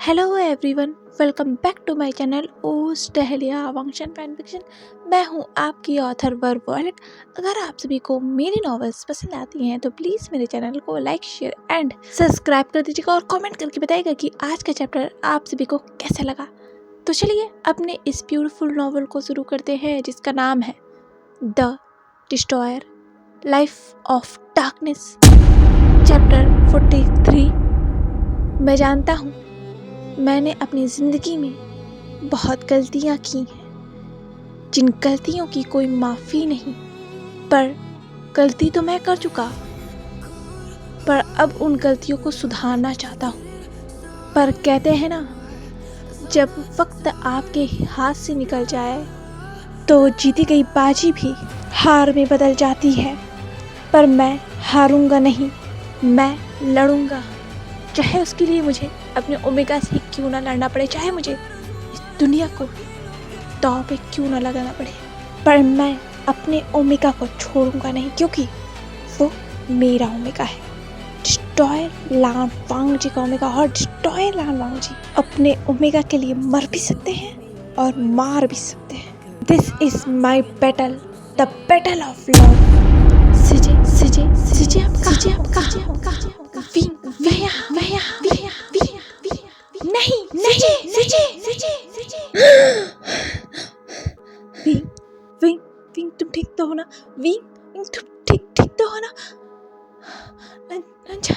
Hello everyone, welcome back to my channel ओस टहलिया वांगशन फैन फिक्शन। मैं हूं आपकी ऑथर वर्ब वॉलेट। अगर आप सभी को मेरी नॉवेल्स पसंद आती हैं तो प्लीज़ मेरे चैनल को लाइक शेयर एंड सब्सक्राइब कर दीजिएगा और कमेंट करके बताइएगा कि आज का चैप्टर आप सभी को कैसा लगा। तो चलिए अपने इस ब्यूटीफुल नॉवल को शुरू करते हैं जिसका नाम है the destroyer life of darkness chapter 43। मैं जानता हूँ मैंने अपनी ज़िंदगी में बहुत गलतियाँ की हैं, जिन गलतियों की कोई माफ़ी नहीं, पर गलती तो मैं कर चुका, पर अब उन गलतियों को सुधारना चाहता हूँ। पर कहते हैं ना, जब वक्त आपके हाथ से निकल जाए तो जीती गई बाजी भी हार में बदल जाती है। पर मैं हारूंगा नहीं, मैं लड़ूंगा, चाहे उसके लिए मुझे अपने ओमेगा से क्यों ना लड़ना पड़े, चाहे मुझे इस दुनिया को दांव पे क्यों ना लगाना पड़े, पर मैं अपने ओमेगा को छोड़ूंगा नहीं, क्योंकि वो मेरा ओमेगा है। डिस्ट्रॉयर लान वांग जी का ओमेगा। और डिस्ट्रॉयर लान वांग जी अपने ओमेगा के लिए मर भी सकते हैं और मार भी सकते हैं। This is my battle, the battle of love. सिजे सिजे सिजे आप कहाँ? नहीं नहीं विंग विंग विंग, तुम ठीक तो हो ना? विंग विंग, तुम ठीक तो हो ना? लंजा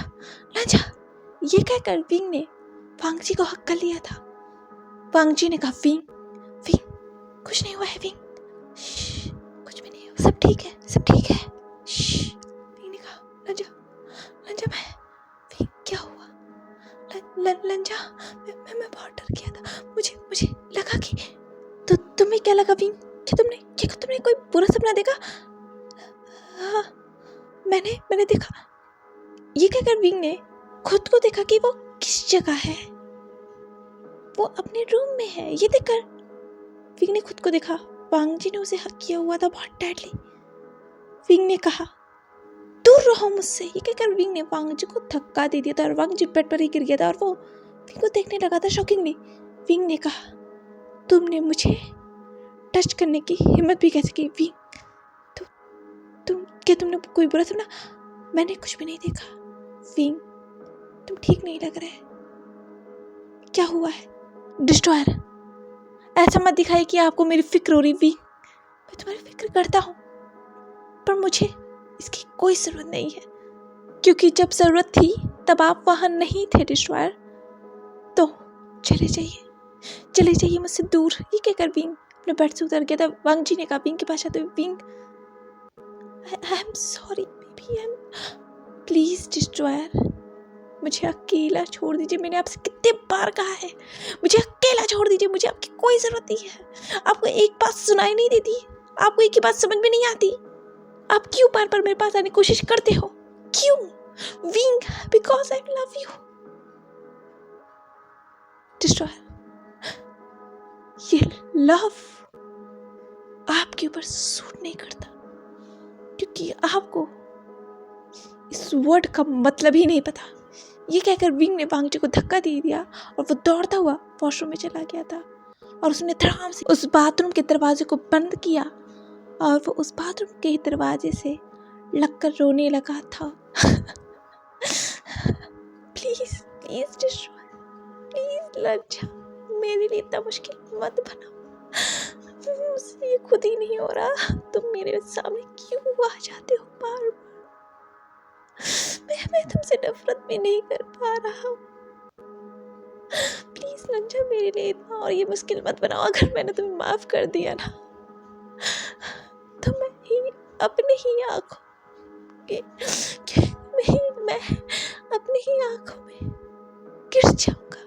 लंजा, ये कहकर विंग ने वांगजी को हक कर लिया था। वांगजी ने कहा, विंग विंग, कुछ नहीं हुआ है विंग, कुछ भी नहीं हुआ, सब ठीक है, सब ठीक है। विंग ने कहा, लंजा लंजा, मैं विंग क्या हुआ? लंजा, मैं बहुत डर गया था, मुझे लगा कि तो तुम्हें क्या लगा विंग? क्या तुमने कोई बुरा सपना देखा? हाँ, मैंने देखा। ये कहकर विंग ने खुद को देखा कि वो किस जगह है। वो अपने रूम में है। ये देखकर विंग ने खुद को देखा। वांगजी ने उसे हक किया हुआ था बहुत डैडली। विंग ने कहा, दूर रहो मुझसे। ये कहकर विंग ने वांगजी को धक्का दे दिया था और वांगजी बेड पर ही गिर गया था और वो विंग को देखने लगा था शॉकिंगली। विंग ने कहा, तुमने मुझे टच करने की हिम्मत भी कैसे की विंग? तुमने कोई बुरा सपना? मैंने कुछ भी नहीं देखा विंग, तुम ठीक नहीं लग रहे। क्या हुआ है? डिस्ट्रॉयर, ऐसा मत दिखाई कि आपको मेरी फिक्र हो रही विंग। मैं तुम्हारी फिक्र करता हूँ, पर मुझे इसकी कोई जरूरत नहीं है, क्योंकि जब जरूरत थी तब आप वहां नहीं थे डिस्ट्रॉयर। तो चले जाइए मुझसे दूर। ये कहकर विंग अपने बेड से उतर गया था। वांगजी ने कहा विंग के पास आते हुए, wing I am sorry baby, I am, please destroyer, मुझे अकेला छोड़ दीजिए। मैंने आपसे कितने बार कहा है, मुझे अकेला छोड़ दीजिए, मुझे आपकी कोई जरूरत नहीं है। आपको एक बात सुनाई नहीं देती, आपको एक ही बात समझ में नहीं आती, आप क्यों बार बार मेरे पास आने की कोशिश करते हो? क्यों wing? Because I love you. Destroyer, ये लव आपके ऊपर सूट नहीं करता, क्योंकि आपको इस वर्ड का मतलब ही नहीं पता। ये कहकर विंग ने वांगजी को धक्का दे दिया और वो दौड़ता हुआ वॉशरूम में चला गया था और उसने धड़ाम से उस बाथरूम के दरवाजे को बंद किया और वो उस बाथरूम के दरवाजे से लगकर रोने लगा था। प्लीज प्लीज डिस्ट्रॉयर, प्लीज लंजा, मेरे लिए इतना मुश्किल मत बनाओ, मुझसे ये खुद ही नहीं हो रहा, तुम मेरे सामने क्यों आ जाते हो बार बार? मैं तुमसे नफरत भी नहीं कर पा रहा हूँ। प्लीज लंजा, मेरे लिए इतना और ये मुश्किल मत बनाओ। अगर मैंने तुम्हें माफ कर दिया ना, तो मैं अपनी ही आंखों में गिर जाऊंगा।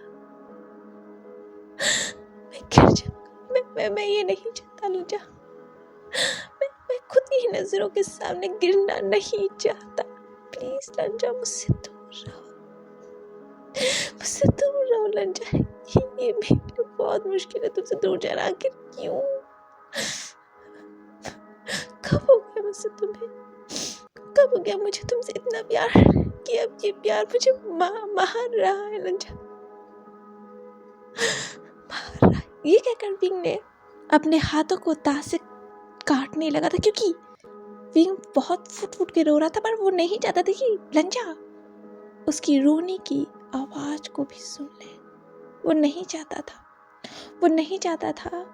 मैं ये नहीं चाहता लंजा, मैं खुद ही नजरों के सामने गिरना नहीं चाहता। प्लीज लंजा, मुझसे दूर रहो लंजा। ये मेरे लिए बहुत मुश्किल है तुमसे दूर जाना। आखिर क्यों? कब हो गया मुझसे तुम्हें? कब हो गया मुझे तुमसे इतना प्यार कि अब ये प्यार मुझे मार रहा है लंजा? मार रहा है। ये कहकर विंग ने अपने हाथों को दांत से काटने लगा था, क्योंकि विंग बहुत फुट फुट के रो रहा था, पर वो नहीं चाहता था कि लंजा उसकी रोने की आवाज को भी सुन ले। वो नहीं चाहता था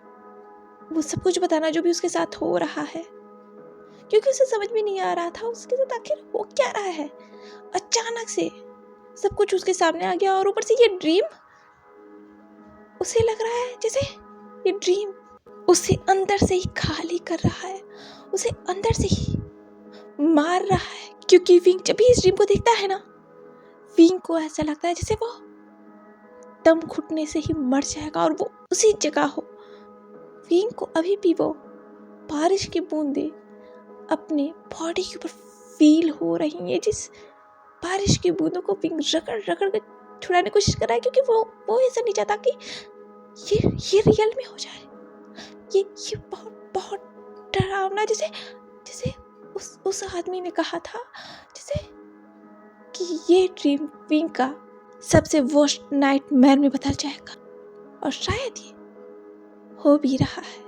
वो सब कुछ बताना जो भी उसके साथ हो रहा है, क्योंकि उसे समझ में नहीं आ रहा था उसके साथ आखिर हो क्या रहा है। अचानक से सब कुछ उसके सामने आ गया, और ऊपर से ये ड्रीम, उसे लग रहा है जैसे ये ड्रीम उसे अंदर से ही खाली कर रहा है, उसे अंदर से ही मार रहा है। क्योंकि विंग जब भी इस ड्रीम को देखता है ना, विंग को ऐसा लगता है जैसे वो दम घुटने से ही मर जाएगा और वो उसी जगह हो। विंग को अभी भी वो बारिश की बूंदें अपने बॉडी के ऊपर फील हो रही है, जिस बारिश की बूंदों को विंग रगड़ रगड़ के छुड़ाने की कोशिश कर रहा है, क्योंकि वो ऐसा नहीं चाहता कि ये रियल में हो जाए। ये बहुत बहुत डरावना, जैसे उस आदमी ने कहा था जैसे कि ये ड्रीम विंग का सबसे वर्स्ट नाइटमेयर में बदल जाएगा, और शायद ये हो भी रहा है।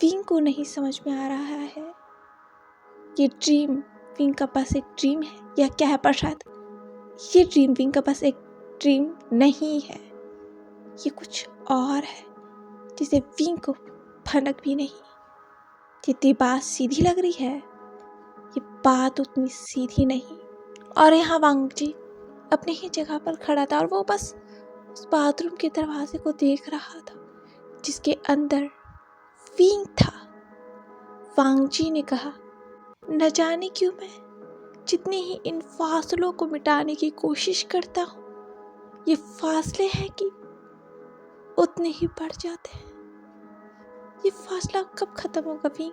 विंग को नहीं समझ में आ रहा है ये ड्रीम विंग का पास एक ड्रीम है या क्या है, पर शायद ये ड्रीम विंग का पास एक ड्रीम नहीं है, ये कुछ और है जिसे विंग को भनक भी नहीं। जितनी बात सीधी लग रही है, ये बात उतनी सीधी नहीं। और यहाँ वांग जी अपनी ही जगह पर खड़ा था, और वो बस उस बाथरूम के दरवाजे को देख रहा था जिसके अंदर विंग था। वांग जी ने कहा, न जाने क्यों मैं जितनी ही इन फासलों को मिटाने की कोशिश करता हूँ, ये फासले हैं कि उतने ही बढ़ जाते हैं। ये फासला कब खत्म होगा विंग?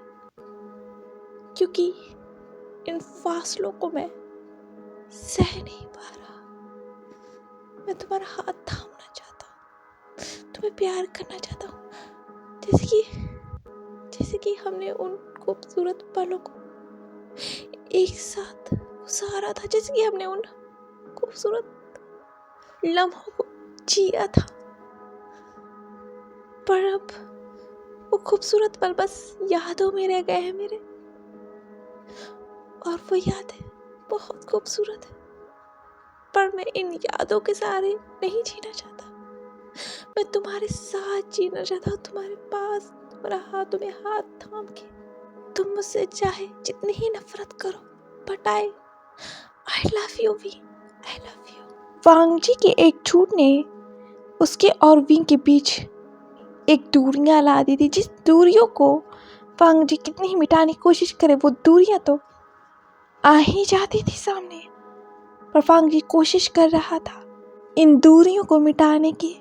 क्योंकि इन फासलों को मैं सह नहीं पा रहा। मैं तुम्हारा हाथ थामना चाहता हूँ, तुम्हें प्यार करना चाहता हूँ, जैसे कि हमने उन खूबसूरत पलों को एक साथ गुजारा था, जैसे कि हमने उन खूबसूरत लम्हों को जिया था। पर अब वो खूबसूरत पल बस यादों में रह गए हैं मेरे, और वो यादें बहुत खूबसूरत है, पर मैं इन यादों के सहारे नहीं जीना चाहता। मैं तुम्हारे साथ जीना चाहता हूँ, तुम्हारे पास, तुम्हारा हाथों में हाथ थाम के। तुम मुझसे चाहे जितनी ही नफरत करो, but I love you Wing, I love you. Wang ji के एक झूठ ने उसके और विंग के बीच एक दूरियां ला दी थी, जिस दूरियों को वांग जी कितनी ही मिटाने की कोशिश करे, वो दूरियां तो आ ही जाती थी सामने। पर वांग जी कोशिश कर रहा था इन दूरियों को मिटाने की,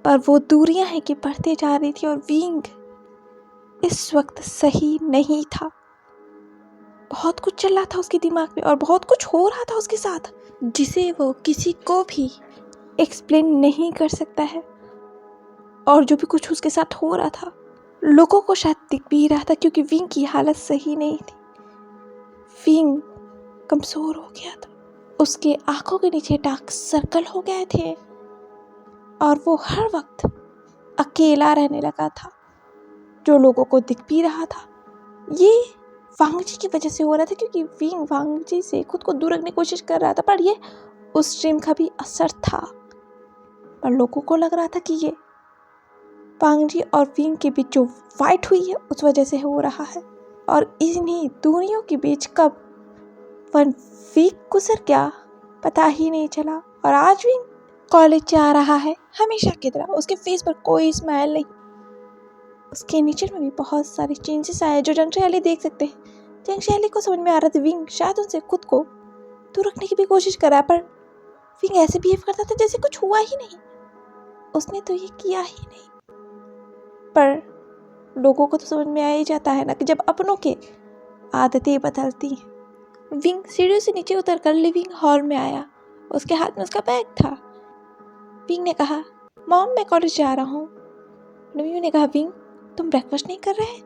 पर वो दूरियां हैं कि बढ़ते जा रही थी, और विंग इस वक्त सही नहीं था। बहुत कुछ चल रहा था उसके दिमाग में, और बहुत कुछ हो रहा था उसके साथ जिसे वो किसी को भी एक्सप्लेन नहीं कर सकता है। और जो भी कुछ उसके साथ हो रहा था, लोगों को शायद दिख भी रहा था, क्योंकि विंग की हालत सही नहीं थी। विंग कमजोर हो गया था, उसके आंखों के नीचे डार्क सर्कल हो गए थे, और वो हर वक्त अकेला रहने लगा था, जो लोगों को दिख भी रहा था। ये वांग जी की वजह से हो रहा था, क्योंकि विंग वांग जी से खुद को दूर रखने की कोशिश कर रहा था, पर ये उस ड्रीम का भी असर था। पर लोगों को लग रहा था कि ये वांग जी और विंग के बीच जो फाइट हुई है उस वजह से हो रहा है। और इन्हीं दूरियों के बीच कब 1 वीक गुजर गया पता ही नहीं चला, और आज विंग कॉलेज जा रहा है हमेशा की तरह। उसके फेस पर कोई स्माइल नहीं, उसके नेचर में भी बहुत सारे चेंजेस आए जो जंग शैली देख सकते हैं। जंग शैली को समझ में आ रहा था विंग शायद उनसे खुद को दूर रखने की भी कोशिश कर रहा है, पर विंग ऐसे बिहेव करता था जैसे कुछ हुआ ही नहीं, उसने तो ये किया ही नहीं। पर लोगों को तो समझ में आ ही जाता है ना कि जब अपनों के आदतें बदलती हैं। विंग सीढ़ियों से नीचे उतरकर लिविंग हॉल में आया, उसके हाथ में उसका बैग था। विंग ने कहा, मॉम मैं कॉलेज जा रहा हूँ। नवीन ने कहा, विंग तुम ब्रेकफास्ट नहीं कर रहे हैं,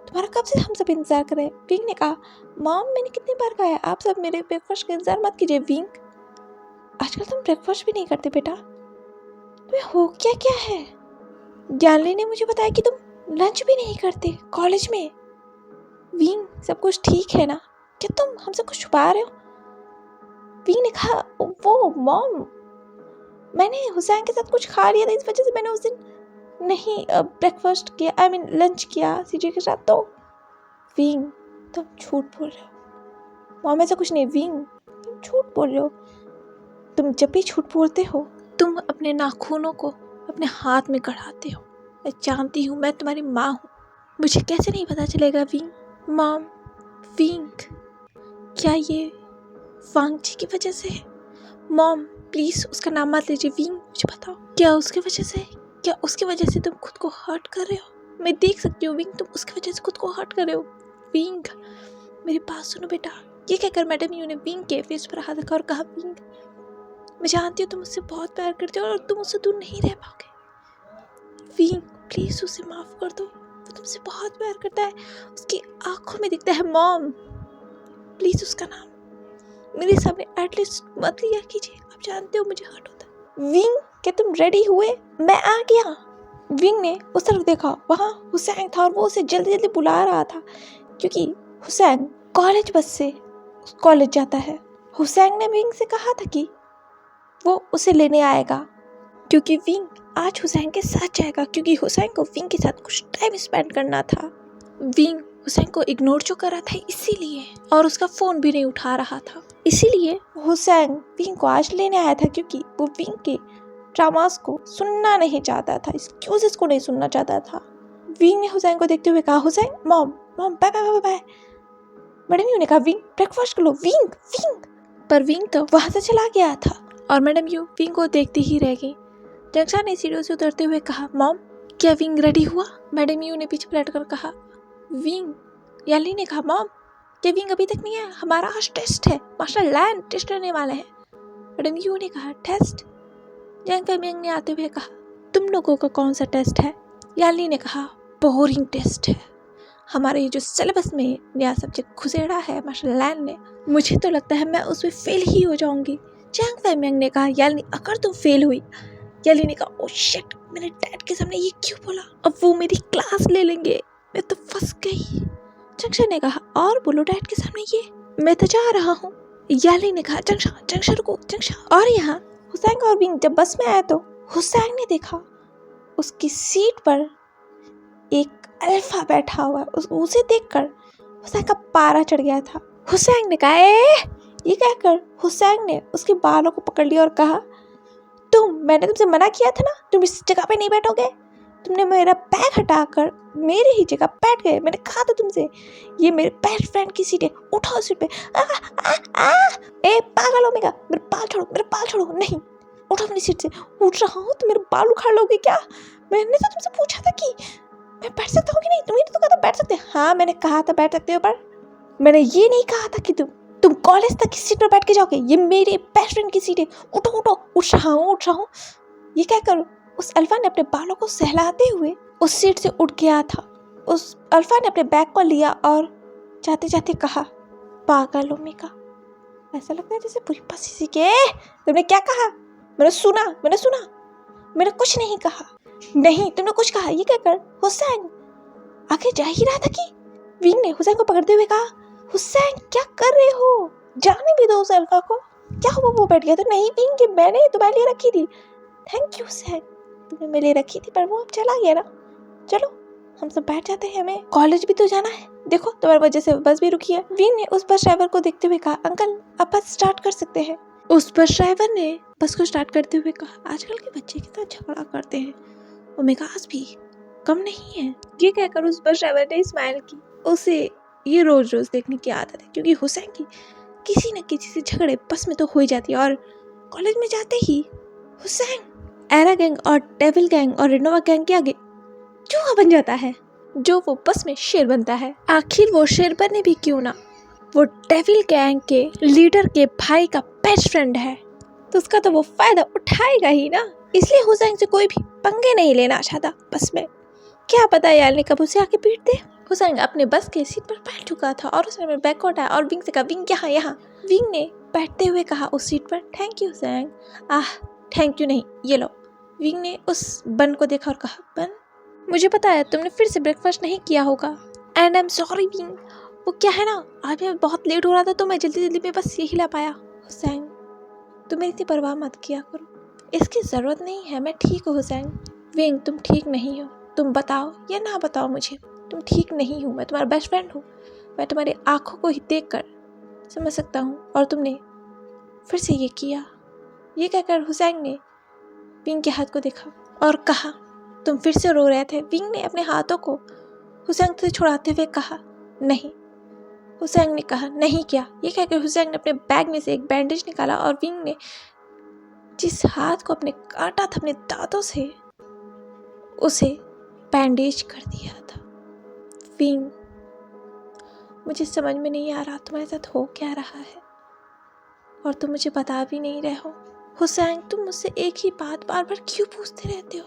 तुम्हारा कब से हम सब इंतजार कर रहे हैं। विंग ने कहा, मॉम मैंने कितनी बार कहा है आप सब मेरे ब्रेकफास्ट का इंतजार मत कीजिए। विंग आजकल तुम ब्रेकफास्ट भी नहीं करते बेटा। तुम्हें हो क्या क्या है? ज्ञानली ने मुझे बताया कि तुम लंच भी नहीं करते कॉलेज में। विंग, सब कुछ ठीक है ना? क्या तुम हमसे कुछ छुपा रहे हो? विंग ने कहा, वो मॉम, मैंने हुसैन के साथ कुछ खा लिया था, इस वजह से मैंने उस दिन नहीं ब्रेकफास्ट किया, आई मीन लंच किया सीजे के साथ। तो विंग, तुम झूठ बोल रहे हो। मॉम, ऐसा कुछ नहीं। विंग, तुम झूठ बोल रहे हो। तुम जब भी झूठ बोलते हो तुम अपने नाखूनों को अपने हाथ में गड़ाते हो। मैं जानती हूँ, मैं तुम्हारी माँ हूँ, मुझे कैसे नहीं पता चलेगा। विंग, मॉम, विंग, क्या ये वांग जी की वजह से है? मॉम प्लीज उसका नाम मत लीजिए। विंग, मुझे बताओ, क्या उसकी वजह से? क्या उसकी वजह से तुम खुद को हर्ट कर रहे हो? मैं देख सकती हूँ विंग, तुम उसकी वजह से खुद को हर्ट कर रहे हो। विंग, मेरी बात सुनो बेटा। ये कहकर मैडम यू ने विंग के फेस पर हाथ रखा और कहा, विंग, मैं जानती हूँ तुम उससे बहुत प्यार करते हो और तुम उससे दूर नहीं रह पाओगे। विंग, प्लीज उसे माफ कर दो, वो तुमसे बहुत प्यार करता है, उसकी आंखों में दिखता है। मॉम प्लीज उसका नाम मेरे सामने एटलीस्ट मत लिया कीजिए, आप जानते हो मुझे हर्ट होता है। विंग, क्या तुम रेडी हुए? मैं आ गया। विंग ने उस तरफ देखा, वहाँ हुसैन था और वो उसे जल्दी जल्दी बुला रहा था, क्योंकि हुसैन कॉलेज बस से कॉलेज जाता है। हुसैन ने विंग से कहा था कि वो उसे लेने आएगा, क्योंकि विंग आज हुसैन के साथ जाएगा, क्योंकि हुसैन को विंग के साथ कुछ टाइम स्पेंड करना था। विंग हुसैन को इग्नोर जो कर रहा था इसीलिए, और उसका फोन भी नहीं उठा रहा था, इसीलिए हुसैन विंग को आज लेने आया था, क्योंकि वो विंग के ड्रामास को सुनना नहीं चाहता था, एक्सक्यूजेस को नहीं सुनना चाहता था। विंग ने हुसैन को देखते हुए कहा, Hussain, mom mom bye bye bye bye. Madam Yu ने कहा, विंग ब्रेकफास्ट कर लो। विंग विंग, पर विंग तो वहां से चला गया था और मैडम यू विंग को देखती ही रह गई। जंक्शन ने सीढ़ियों से उतरते हुए कहा, मॉम क्या विंग रेडी हुआ? मैडम यू ने पीछे पलटकर कहा, विंग। याली ने कहा, मॉम क्या विंग अभी तक नहीं आया? हमारा आज टेस्ट है, मास्टर लैन टेस्ट लेने वाले हैं। मैडम यू ने कहा, टेस्ट? जंग फेमिंग ने आते हुए कहा, तुम लोगों का कौन सा टेस्ट है? याली ने कहा, बोरिंग टेस्ट है, हमारे ये जो सिलेबस में नया सब्जेक्ट घुसेड़ा है मास्टर लैन ने, मुझे तो लगता है मैं उसमें फेल ही हो जाऊंगी। जंग फेमिंग ने कहा, याली अगर तुम फेल हुई। याली ने कहा, ओ शिट, मैंने डैड के सामने ये क्यों बोला? अब वो मेरी क्लास ले लेंगे, मैं तो फंस गई। जंक्शन ने कहा, और बोलो डैड के सामने ये, मैं तो जा रहा हूँ। याली ने कहा, जंक्शन रुको जंक्शन। और यहाँ हुसैन और विंग जब बस में आया तो हुसैन ने देखा उसकी सीट पर एक अल्फा बैठा हुआ। उसे देखकर हुसैन का पारा चढ़ गया था। हुसैन ने कहा, ये कहकर हुसैन ने उसके बालों को पकड़ लिया और कहा, मैंने तुमसे मना किया था ना, तुम इस जगह पे नहीं बैठोगे। तुमने मेरा बैग हटाकर मेरे ही जगह बैठ गए। मैंने कहा था तुमसे, ये मेरे बेस्ट फ्रेंड की सीट है, उठाओ सीट पे। पागल हो मेरा, मेरे बाल छोड़ो। नहीं, उठो मेरी सीट से। उठ रहा हूँ तो मेरे बाल उखाड़ लोगे क्या? मैंने तो तुमसे पूछा था कि मैं बैठ सकता हूँ कि नहीं, तुमने तो कहा था बैठ सकते। हाँ मैंने कहा था बैठ सकते हो, पर मैंने ये नहीं कहा था कि तुम कॉलेज तक की सीट पर बैठ के जाओगे। ये मेरे बेस्ट फ्रेंड की सीट है, उठ रहा हूँ। ये कहकर उस अल्फा ने अपने बालों को सहलाते हुए उस सीट से उठ गया था। उस अल्फा ने अपने बैग को लिया और जाते जाते कहा, पागल ओमेगा, ऐसा लगता है जैसे पूरी पसी सी के। तुमने क्या कहा? मैंने सुना। मैंने कुछ नहीं कहा। नहीं, तुमने कुछ कहा। ये कहकर हुसैन आगे जा ही रहा था कि विंग ने हुसैन को पकड़ते हुए कहा, हुसैन क्या कर रहे हो? जाने भी दो उस अल्फा को। क्या हुआ, वो बैठ गया था? नहीं विंग, कि मैंने तुम्हारे लिए रखी थी। थैंक यू हुसैन, तुमने मेरे लिए रखी थी, पर वो अब चला गया ना। चलो हम सब बैठ जाते हैं, हमें कॉलेज भी तो जाना है। देखो तुम्हारी वजह से बस भी रुकी है। विंग ने उस बस ड्राइवर को देखते हुए कहा, अंकल आप बस स्टार्ट कर सकते हैं। उस बस ड्राइवर ने बस को स्टार्ट करते हुए कहा, आजकल के बच्चे कितना झगड़ा करते हैं, ओमेगा आज भी कम नहीं है। ये कहकर उस बस ड्राइवर ने स्माइल की। उसे ये रोज रोज देखने की आदत है, क्योंकि हुसैन की किसी न किसी से झगड़े बस में तो हो ही जाती है। और कॉलेज में जाते ही हुसैन एरा गैंग और डेविल गैंग और रिनोवा गैंग के आगे चूहा बन जाता है, जो वो बस में शेर बनता है। आखिर वो शेर बने भी क्यों ना, वो डेविल गैंग के लीडर के भाई का बेस्ट फ्रेंड है, तो उसका तो वो फायदा उठाएगा ही ना। इसलिए हुसैन से कोई भी पंगे नहीं लेना चाहता बस में। क्या पता यार ने कब उसे आके पीट दे। हुसैन अपने बस के सीट पर बैठ चुका था और उसने बैग को उठाया और विंग से कहा, विंग यहाँ। विंग ने बैठते हुए कहा उस सीट पर, thank you Hussain. Thank you नहीं, ये लो। विंग ने उस बन को देखा और कहा, बन, मुझे पता है तुमने फिर से ब्रेकफास्ट नहीं किया होगा। And I am sorry wing, वो क्या है ना, आज मैं बहुत लेट हो रहा था तो मैं जल्दी जल्दी में बस यही ला पाया। हुसैन, तुम मेरी इतनी परवाह मत किया करो, इसकी ज़रूरत नहीं है, मैं ठीक हूँ हुसैन। विंग, तुम ठीक नहीं हो, तुम बताओ या ना बताओ मुझे, तुम ठीक नहीं हो। मैं तुम्हारा बेस्ट फ्रेंड हूँ, मैं तुम्हारी आंखों को ही देख कर समझ सकता हूँ, और तुमने फिर से ये किया। ये कहकर हुसैन ने विंग के हाथ को देखा और कहा, तुम फिर से रो रहे थे। विंग ने अपने हाथों को हुसैन से छुड़ाते हुए कहा, नहीं। हुसैन ने कहा, नहीं क्या? ये कहकर हुसैन ने अपने बैग में से एक बैंडेज निकाला और विंग ने जिस हाथ को अपने काटा था अपने दांतों से, उसे बैंडेज कर दिया था। विंग, मुझे समझ में नहीं आ रहा तुम्हारे साथ हो क्या रहा है, और तुम मुझे बता भी नहीं रहे हो। हुसैन, तुम मुझसे एक ही बात बार बार क्यों पूछते रहते हो?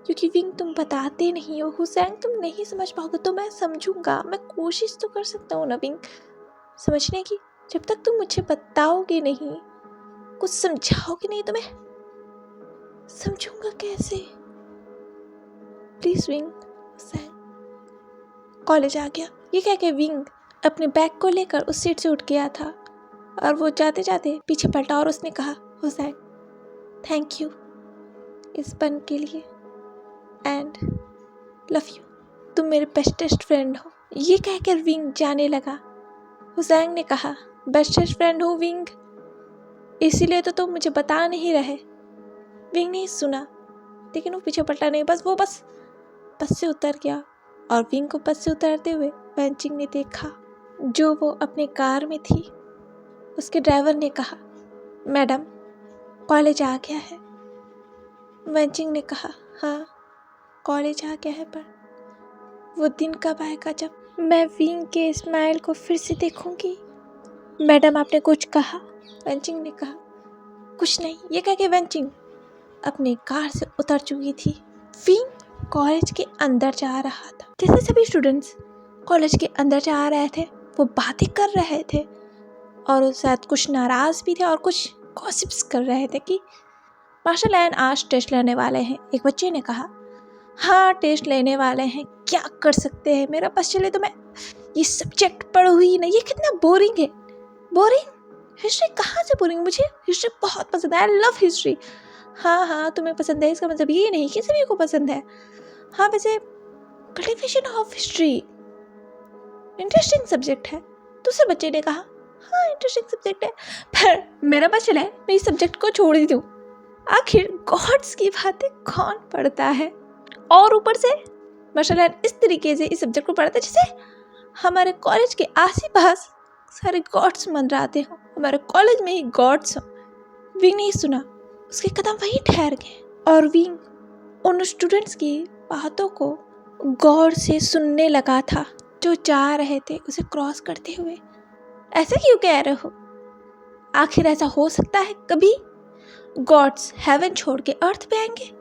क्योंकि विंग, तुम बताते नहीं हो। हुसैन, तुम नहीं समझ पाओगे तो मैं समझूंगा, मैं कोशिश तो कर सकता हूँ ना विंग समझने की। जब तक तुम मुझे बताओगे नहीं, कुछ समझाओगे नहीं, तो मैं समझूंगा कैसे? Please Wing. हुसैन, कॉलेज आ गया। ये कह के विंग अपने बैग को लेकर उस सीट से उठ गया था, और वो जाते जाते पीछे पलटा और उसने कहा, हुसैन, थैंक यू इस बन के लिए, एंड लव यू, तुम मेरे बेस्टेस्ट फ्रेंड हो। ये कहकर विंग जाने लगा। हुसैन ने कहा, बेस्टेस्ट फ्रेंड हूँ विंग, इसीलिए तो तुम मुझे बता नहीं रहे। विंग ने सुना, लेकिन वो पीछे पलटा नहीं, बस बस से उतर गया। और विंग को बस से उतरते हुए वेंचिंग ने देखा, जो वो अपने कार में थी। उसके ड्राइवर ने कहा, मैडम, कॉलेज आ गया है। वेंचिंग ने कहा, हाँ कॉलेज आ गया है, पर वो दिन कब आएगा जब मैं विंग के स्माइल को फिर से देखूंगी? मैडम, आपने कुछ कहा? वेंचिंग ने कहा, कुछ नहीं। ये कह के वेंचिंग अपनी कार से उतर चुकी थी। विंग कॉलेज के अंदर जा रहा था। जैसे सभी स्टूडेंट्स कॉलेज के अंदर जा रहे थे, वो बातें कर रहे थे, और शायद कुछ नाराज भी थे और कुछ गॉसिप्स कर रहे थे कि मार्शल एंड आज टेस्ट लेने वाले हैं। एक बच्चे ने कहा, हाँ टेस्ट लेने वाले हैं, क्या कर सकते हैं, मेरा बस चले तो मैं ये सब्जेक्ट पढ़ूँ ही नहीं, ये कितना बोरिंग है। बोरिंग? हिस्ट्री कहाँ से बोरिंग? मुझे हिस्ट्री बहुत पसंद है, आई लव हिस्ट्री। हाँ तुम्हें पसंद है, इसका मतलब ये नहीं कि सभी को पसंद है। हाँ वैसे cultivation of history interesting subject है। दूसरे बच्चे ने कहा, हाँ इंटरेस्टिंग सब्जेक्ट है, पर मेरा बस चला है, मैं इस सब्जेक्ट को छोड़ ही दूँ। आखिर गॉड्स की बातें कौन पढ़ता है? और ऊपर से मार्शल आर्ट इस तरीके से इस सब्जेक्ट को पढ़ता है जैसे हमारे कॉलेज के आस-पास सारे गॉड्स मंडराते हो, हमारे कॉलेज में ही गॉड्स हो। विंग ने सुना, उसके कदम वहीं ठहर गए, और विंग उन स्टूडेंट्स की बातों को गौर से सुनने लगा था जो जा रहे थे उसे क्रॉस करते हुए। ऐसा क्यों कह रहे हो? आखिर ऐसा हो सकता है कभी गॉड्स हेवन छोड़ के अर्थ पे आएंगे?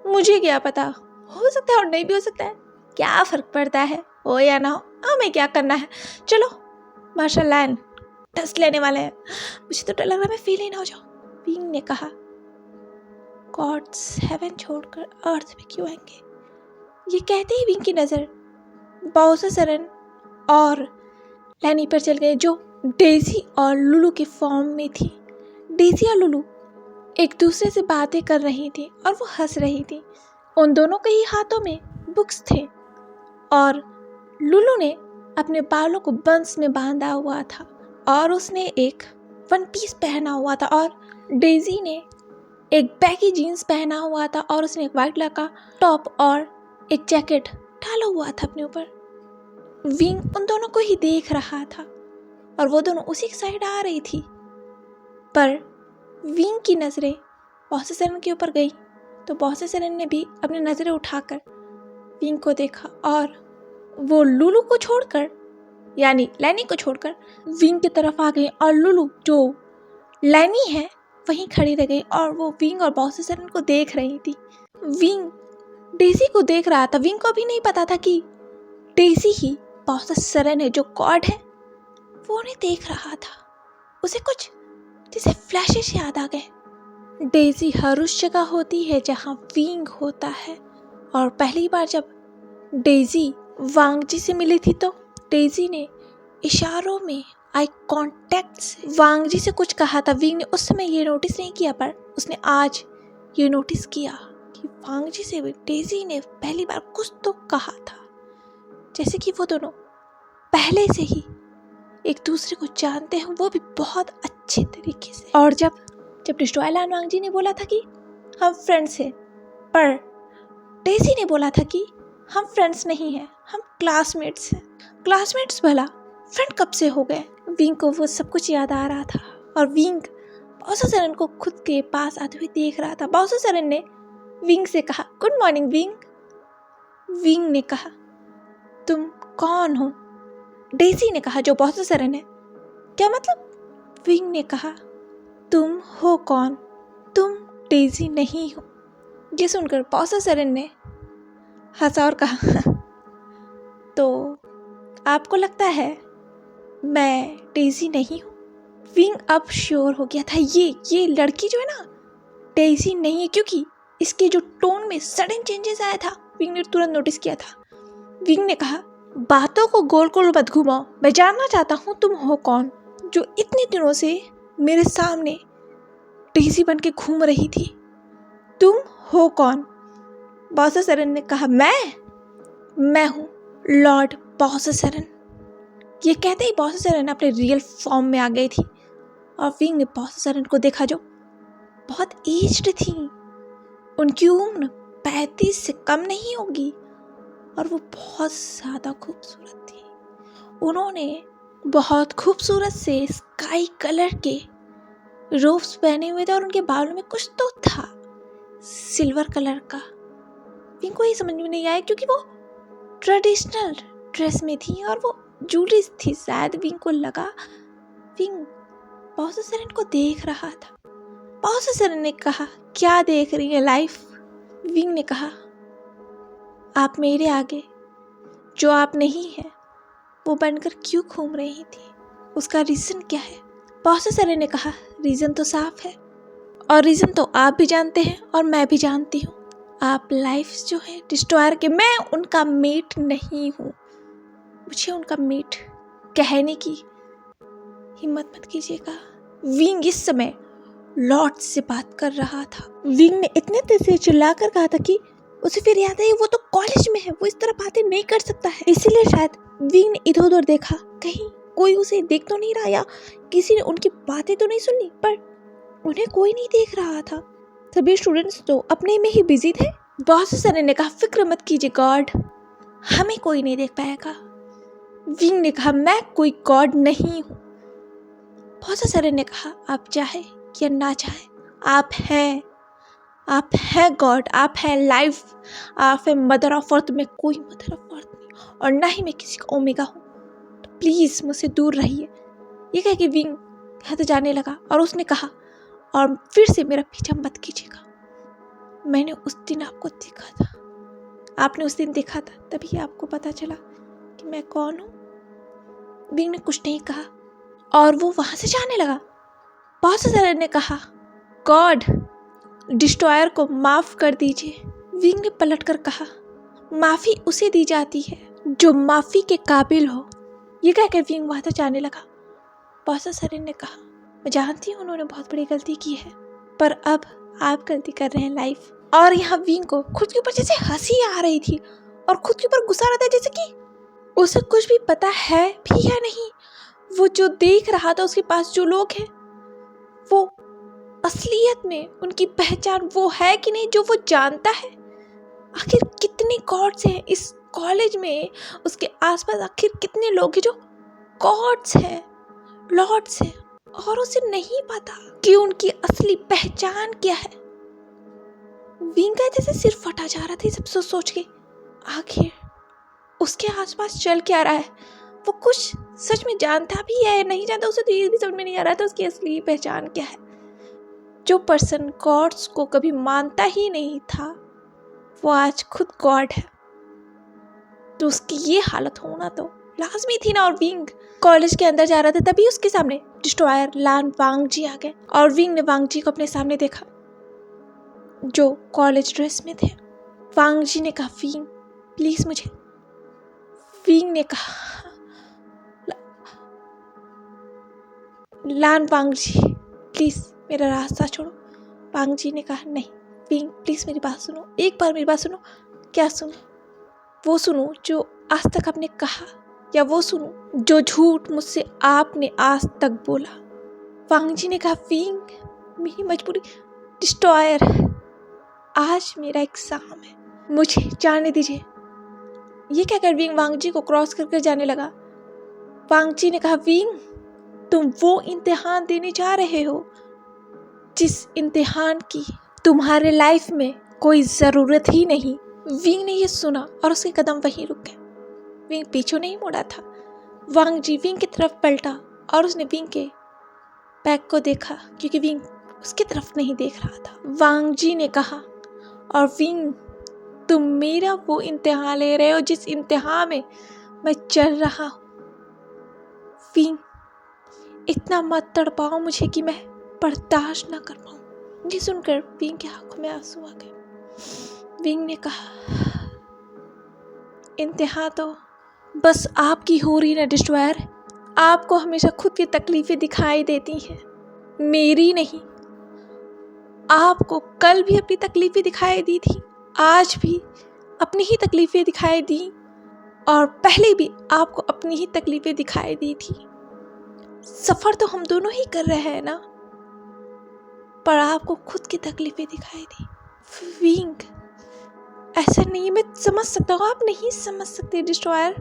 मुझे क्या पता, हो सकता है और नहीं भी हो सकता है, क्या फर्क पड़ता है, हो या ना हो, हमें क्या करना है। चलो मार्शल लैंड टेस्ट लेने वाले हैं, मुझे तो डर लग रहा है मैं फेल ही ना हो जाऊं। विंग ने कहा, गॉड्स हेवन छोड़कर अर्थ पे क्यों आएंगे? ये कहते ही विंग की नज़र बाउसा सरन और लैनी पर चल गई, जो डेजी और लुलू के फॉर्म में थी। डेजी और लुलू एक दूसरे से बातें कर रही थी और वो हंस रही थी। उन दोनों के ही हाथों में बुक्स थे, और लुलू ने अपने बालों को बंस में बांधा हुआ था, और उसने एक वन पीस पहना हुआ था, और डेजी ने एक बैगी जीन्स पहना हुआ था, और उसने एक वाइट कलर का टॉप और एक जैकेट डाला हुआ था अपने ऊपर। विंग उन दोनों को ही देख रहा था, और वो दोनों उसी की साइड आ रही थी, पर विंग की नज़रें बॉस सरन के ऊपर गई तो बॉस सरन ने भी अपनी नज़रें उठाकर विंग को देखा, और वो लुलू को छोड़कर यानी लैनी को छोड़कर विंग की तरफ आ गई, और लुलू जो लैनी है वहीं खड़ी रह गई, और वो विंग और बॉस सरन को देख रही थी। विंग डेजी को देख रहा था। विंग को अभी नहीं पता था कि डेजी ही बॉस सरन है जो गॉड है। वो उन्हें देख रहा था, उसे कुछ जैसे फ्लैशेस याद आ गए। डेज़ी हर उस जगह होती है जहाँ विंग होता है। और पहली बार जब डेज़ी वांग जी से मिली थी तो डेज़ी ने इशारों में आई कॉन्टैक्ट से वांग जी से कुछ कहा था। विंग ने उस समय ये नोटिस नहीं किया, पर उसने आज ये नोटिस किया कि वांग जी से भी डेज़ी ने पहली बार कुछ तो कहा था, जैसे कि वो दोनों पहले से ही एक दूसरे को जानते हैं, वो भी बहुत अच्छे तरीके से। और जब डिस्ट्रॉय लान वांग जी ने बोला था कि हम फ्रेंड्स हैं, पर डेज़ी ने बोला था कि हम फ्रेंड्स नहीं हैं, हम क्लासमेट्स हैं। क्लासमेट्स भला फ्रेंड कब से हो गए? विंग को वो सब कुछ याद आ रहा था और विंग बाउसर सरन को खुद के पास आते हुए देख रहा था। बाउसर सरन ने विंग से कहा, गुड मॉर्निंग विंग। विंग ने कहा, तुम कौन हो? डेज़ी ने कहा, जो बाउसर सरन है। क्या मतलब? विंग ने कहा, तुम हो कौन? तुम डेज़ी नहीं हो। ये सुनकर बाउसर सरन ने हंसा और कहा, तो आपको लगता है मैं डेज़ी नहीं हूँ? विंग अब श्योर हो गया था, ये लड़की जो है ना डेज़ी नहीं है, क्योंकि इसके जो टोन में सडन चेंजेस आया था विंग ने तुरंत नोटिस किया था। विंग ने कहा, बातों को गोल गोल मत घुमाओ, मैं जानना चाहता हूँ तुम हो कौन, जो इतने दिनों से मेरे सामने डेज़ी बन के घूम रही थी। तुम हो कौन? बाउसर सरन ने कहा, मैं हूँ लॉर्ड बाउसर सरन। ये कहते ही बाउसर सरन अपने रियल फॉर्म में आ गई थी और विंग ने बाउसर सरन को देखा, जो बहुत एज्ड थी। उनकी उम्र 35 से कम नहीं होगी और वो बहुत ज़्यादा खूबसूरत थी। उन्होंने बहुत खूबसूरत से स्काई कलर के रोब्स पहने हुए थे और उनके बालों में कुछ तो था सिल्वर कलर का। विंग को ये समझ में नहीं आया क्योंकि वो ट्रेडिशनल ड्रेस में थी और वो जूलीज थी। शायद विंग को लगा, विंग बाउसर सरन को देख रहा था। बाउसर सरन ने कहा, क्या देख रही है लाइफ? विंग ने कहा, आप मेरे आगे जो आप नहीं हैं वो बनकर क्यों घूम रही थी, उसका रीज़न क्या है? बाउसर सरन ने कहा, रीज़न तो साफ है और रीज़न तो आप भी जानते हैं और मैं भी जानती हूँ। आप लाइफ जो है डिस्ट्रॉयर के, मैं उनका मेट नहीं हूँ। मुझे उनका मेट कहने की हिम्मत मत कीजिएगा। विंग इस समय लॉर्ड से बात कर रहा था। विंग ने इतने तेज से चिल्लाकर कहा था कि उसे फिर याद आई वो तो कॉलेज में है, वो इस तरह बातें नहीं कर सकता है। इसीलिए शायद विंग ने इधर उधर देखा, कहीं कोई उसे देख तो नहीं रहा या किसी ने उनकी बातें तो नहीं सुनी, पर उन्हें कोई नहीं देख रहा था। सभी स्टूडेंट्स तो अपने में ही बिजी थे। बाउसर सरन ने कहा, फिक्र मत कीजिए गॉड, हमें कोई नहीं देख पाएगा। विंग ने कहा, मैं कोई गॉड नहीं हूँ। बाउसर सरन ने कहा, आप चाहे या ना चाहे आप हैं गॉड, आप हैं लाइफ, आप हैं मदर ऑफ अर्थ। में कोई मदर ऑफ अर्थ नहीं और ना ही मैं किसी का ओमेगा हूँ, तो प्लीज़ मुझसे दूर रहिए। ये कह के विंग यहाँ से जाने लगा और उसने कहा, और फिर से मेरा पीछा मत कीजिएगा। मैंने उस दिन आपको देखा था, आपने उस दिन देखा था, तभी आपको पता चला कि मैं कौन हूँ। विंग ने कुछ नहीं कहा और वो वहाँ से जाने लगा। बाउसर सरन ने कहा, गॉड, डिस्ट्रॉयर को माफ़ कर दीजिए। विंग ने पलटकर कहा, माफ़ी उसे दी जाती है जो माफ़ी के काबिल हो। ये कहकर विंग वहाँ से जाने लगा। बाउसर सरन ने कहा, मैं जानती हूँ उन्होंने बहुत बड़ी गलती की है, पर अब आप गलती कर रहे हैं लाइफ। और यहाँ विंग को खुद के ऊपर जैसे हंसी आ रही थी और खुद के ऊपर गुस्सा आ रहा था, जैसे कि उसे कुछ भी पता है भी या नहीं। वो जो देख रहा था, उसके पास जो लोग हैं, वो असलियत में उनकी पहचान वो है कि नहीं जो वो जानता है। आखिर कितने गॉड्स हैं इस कॉलेज में, उसके आसपास आखिर कितने लोग हैं जो गॉड्स हैं, लॉर्ड्स हैं, और उसे नहीं पता कि उनकी असली पहचान क्या है। विंग का जैसे सिर फटा जा रहा था ये सब सोच के। आखिर उसके आसपास चल क्या रहा है, वो कुछ सच में जानता भी है या नहीं जानता, उसे तो ये भी समझ में नहीं आ रहा था उसकी असली पहचान क्या है। जो पर्सन गॉड्स को कभी मानता ही नहीं था, वो आज खुद गॉड है, तो उसकी ये हालत होना तो लाजमी थी ना। और विंग कॉलेज के अंदर जा रहा था, तभी उसके सामने डिस्ट्रॉयर लान वांग जी आ गए और विंग ने वांग जी को अपने सामने देखा। जो कॉलेज ड्रेस में थे। वांग जी ने कहा, विंग प्लीज़ मुझे। विंग ने कहा, लान वांग जी प्लीज़ मेरा रास्ता छोड़ो। वांग जी ने कहा, नहीं विंग प्लीज़ मेरी बात सुनो, एक बार मेरी बात सुनो। क्या सुनो? वो सुनो जो आज तक आपने कहा, या वो सुनो जो झूठ मुझसे आपने आज तक बोला? वांग जी ने कहा, विंग मेरी मजबूरी। डिस्ट्रॉयर, आज मेरा एग्जाम है, मुझे जाने दीजिए। ये कहकर विंग वांग जी को क्रॉस करके जाने लगा। वांग जी ने कहा, विंग तुम वो इम्तिहान देने जा रहे हो जिस इम्तिहान की तुम्हारे लाइफ में कोई ज़रूरत ही नहीं। विंग ने ये सुना और उसके कदम वहीं रुक गए। विंग पीछे नहीं मुड़ा था। वांग जी विंग की तरफ पलटा और उसने विंग के बैग को देखा, क्योंकि विंग उसकी तरफ नहीं देख रहा था। वांग जी ने कहा, और विंग तुम मेरा वो इम्तिहान ले रहे हो जिस इम्तिहान में मैं चल रहा हूँ। विंग इतना मत तड़पाओ मुझे कि मैं बर्दाश्त ना कर पाऊँ। ये सुनकर विंग के आंखों में आंसू आ गए। विंग ने कहा, इम्तिहान तो बस आपकी हो रही ना डिस्ट्रॉयर। आपको हमेशा खुद की तकलीफें दिखाई देती हैं, मेरी नहीं। आपको कल भी अपनी तकलीफें दिखाई दी थी, आज भी अपनी ही तकलीफें दिखाई दी, और पहले भी आपको अपनी ही तकलीफें दिखाई दी थी। सफ़र तो हम दोनों ही कर रहे हैं ना, पर आपको खुद की तकलीफें दिखाई दी। विंग ऐसा नहीं, मैं समझ सकता हूँ, आप नहीं समझ सकते डिस्ट्रॉयर,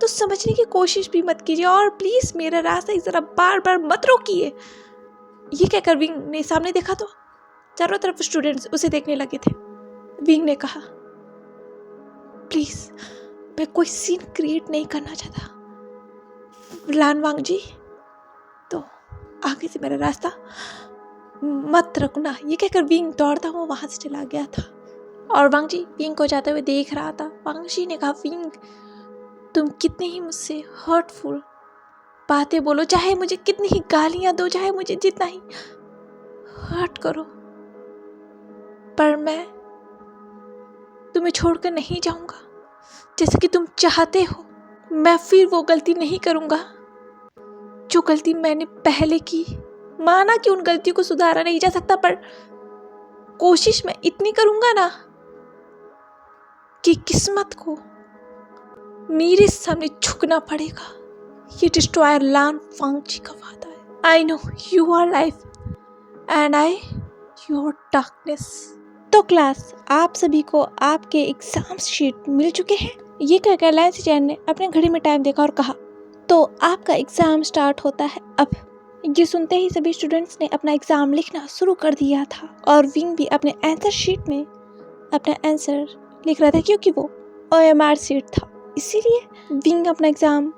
तो समझने की कोशिश भी मत कीजिए, और प्लीज़ मेरा रास्ता ज़रा बार बार मत रोकिए। ये कहकर विंग ने सामने देखा तो चारों तरफ स्टूडेंट्स उसे देखने लगे थे। विंग ने कहा, प्लीज़ मैं कोई सीन क्रिएट नहीं करना चाहता, लान वांग जी, तो आगे से मेरा रास्ता मत रखना। ये कहकर विंग दौड़ता हुआ वहाँ से चला गया था, और वांग जी विंग को जाते हुए देख रहा था। वांग जी ने कहा, विंग तुम कितनी ही मुझसे हर्टफुल बातें बोलो, चाहे मुझे कितनी ही गालियाँ दो, चाहे मुझे जितना ही हर्ट करो, पर मैं तुम्हें छोड़कर नहीं जाऊंगा। जैसे कि तुम चाहते हो, मैं फिर वो गलती नहीं करूंगा जो गलती मैंने पहले की। माना कि उन गलतियों को सुधारा नहीं जा सकता, पर कोशिश मैं इतनी करूंगा ना कि किस्मत को मेरे सामने झुकना पड़ेगा। ये डिस्ट्रॉयर लान वांग जी का वादा है। I know you our life and I your darkness. तो क्लास, आप सभी को आपके एग्जाम शीट मिल चुके हैं। ये कहकर लैंसी चैन ने अपने घड़ी में टाइम देखा और कहा, तो आपका एग्जाम स्टार्ट होता है अब। ये सुनते ही सभी स्टूडेंट्स ने अपना एग्जाम लिखना शुरू कर दिया था, और विंग भी अपने आंसर शीट में अपना आंसर लिख रहा था, क्योंकि वो OMR शीट था, इसीलिए विंग अपना एग्जाम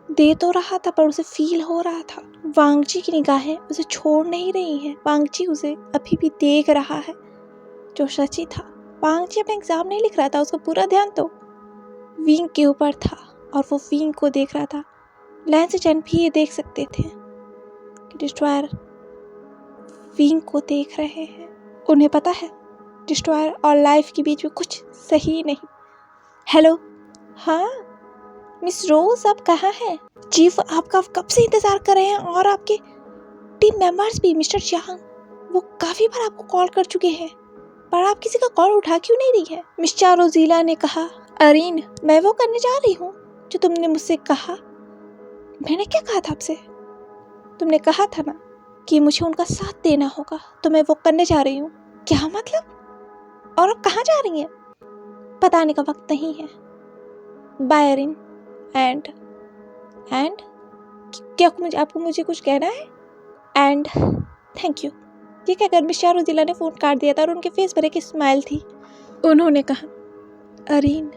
दे तो रहा था, पर उसे फील हो रहा था वांग जी की निगाहें उसे छोड़ नहीं रही हैं। वांग जी उसे अभी भी देख रहा है, जो सच्ची था। वांग जी अपना एग्जाम नहीं लिख रहा था, उसका पूरा ध्यान तो विंग के ऊपर था, और वो विंग को देख रहा था। लैंसी चैन भी ये देख सकते थे कि डिस्ट्रॉयर विंग को देख रहे हैं। उन्हें पता है डिस्ट्रॉयर और लाइफ के बीच में कुछ सही नहीं। हेलो, हाँ मिस रोज, आप कहाँ हैं? जी वो आपका कब से इंतजार कर रहे हैं, और आपके टीम मेंबर्स भी। मिस्टर चांग वो काफ़ी बार आपको कॉल कर चुके हैं, पर आप किसी का कॉल उठा क्यों नहीं रही है? मिस्टर रोजीला ने कहा, अरीन मैं वो करने जा रही हूँ जो तुमने मुझसे कहा। मैंने क्या कहा था आपसे? तुमने कहा था ना कि मुझे उनका साथ देना होगा, तो मैं वो करने जा रही हूँ। क्या मतलब? और आप कहाँ जा रही हैं? बताने का वक्त नहीं है। बाय अरीन। एंड क्या आपको मुझे कुछ कहना है? And thank you. ये कहकर मिस्टर रोजीला ने फ़ोन काट दिया था, और उनके फेस पर एक स्माइल थी। उन्होंने कहा, अरीन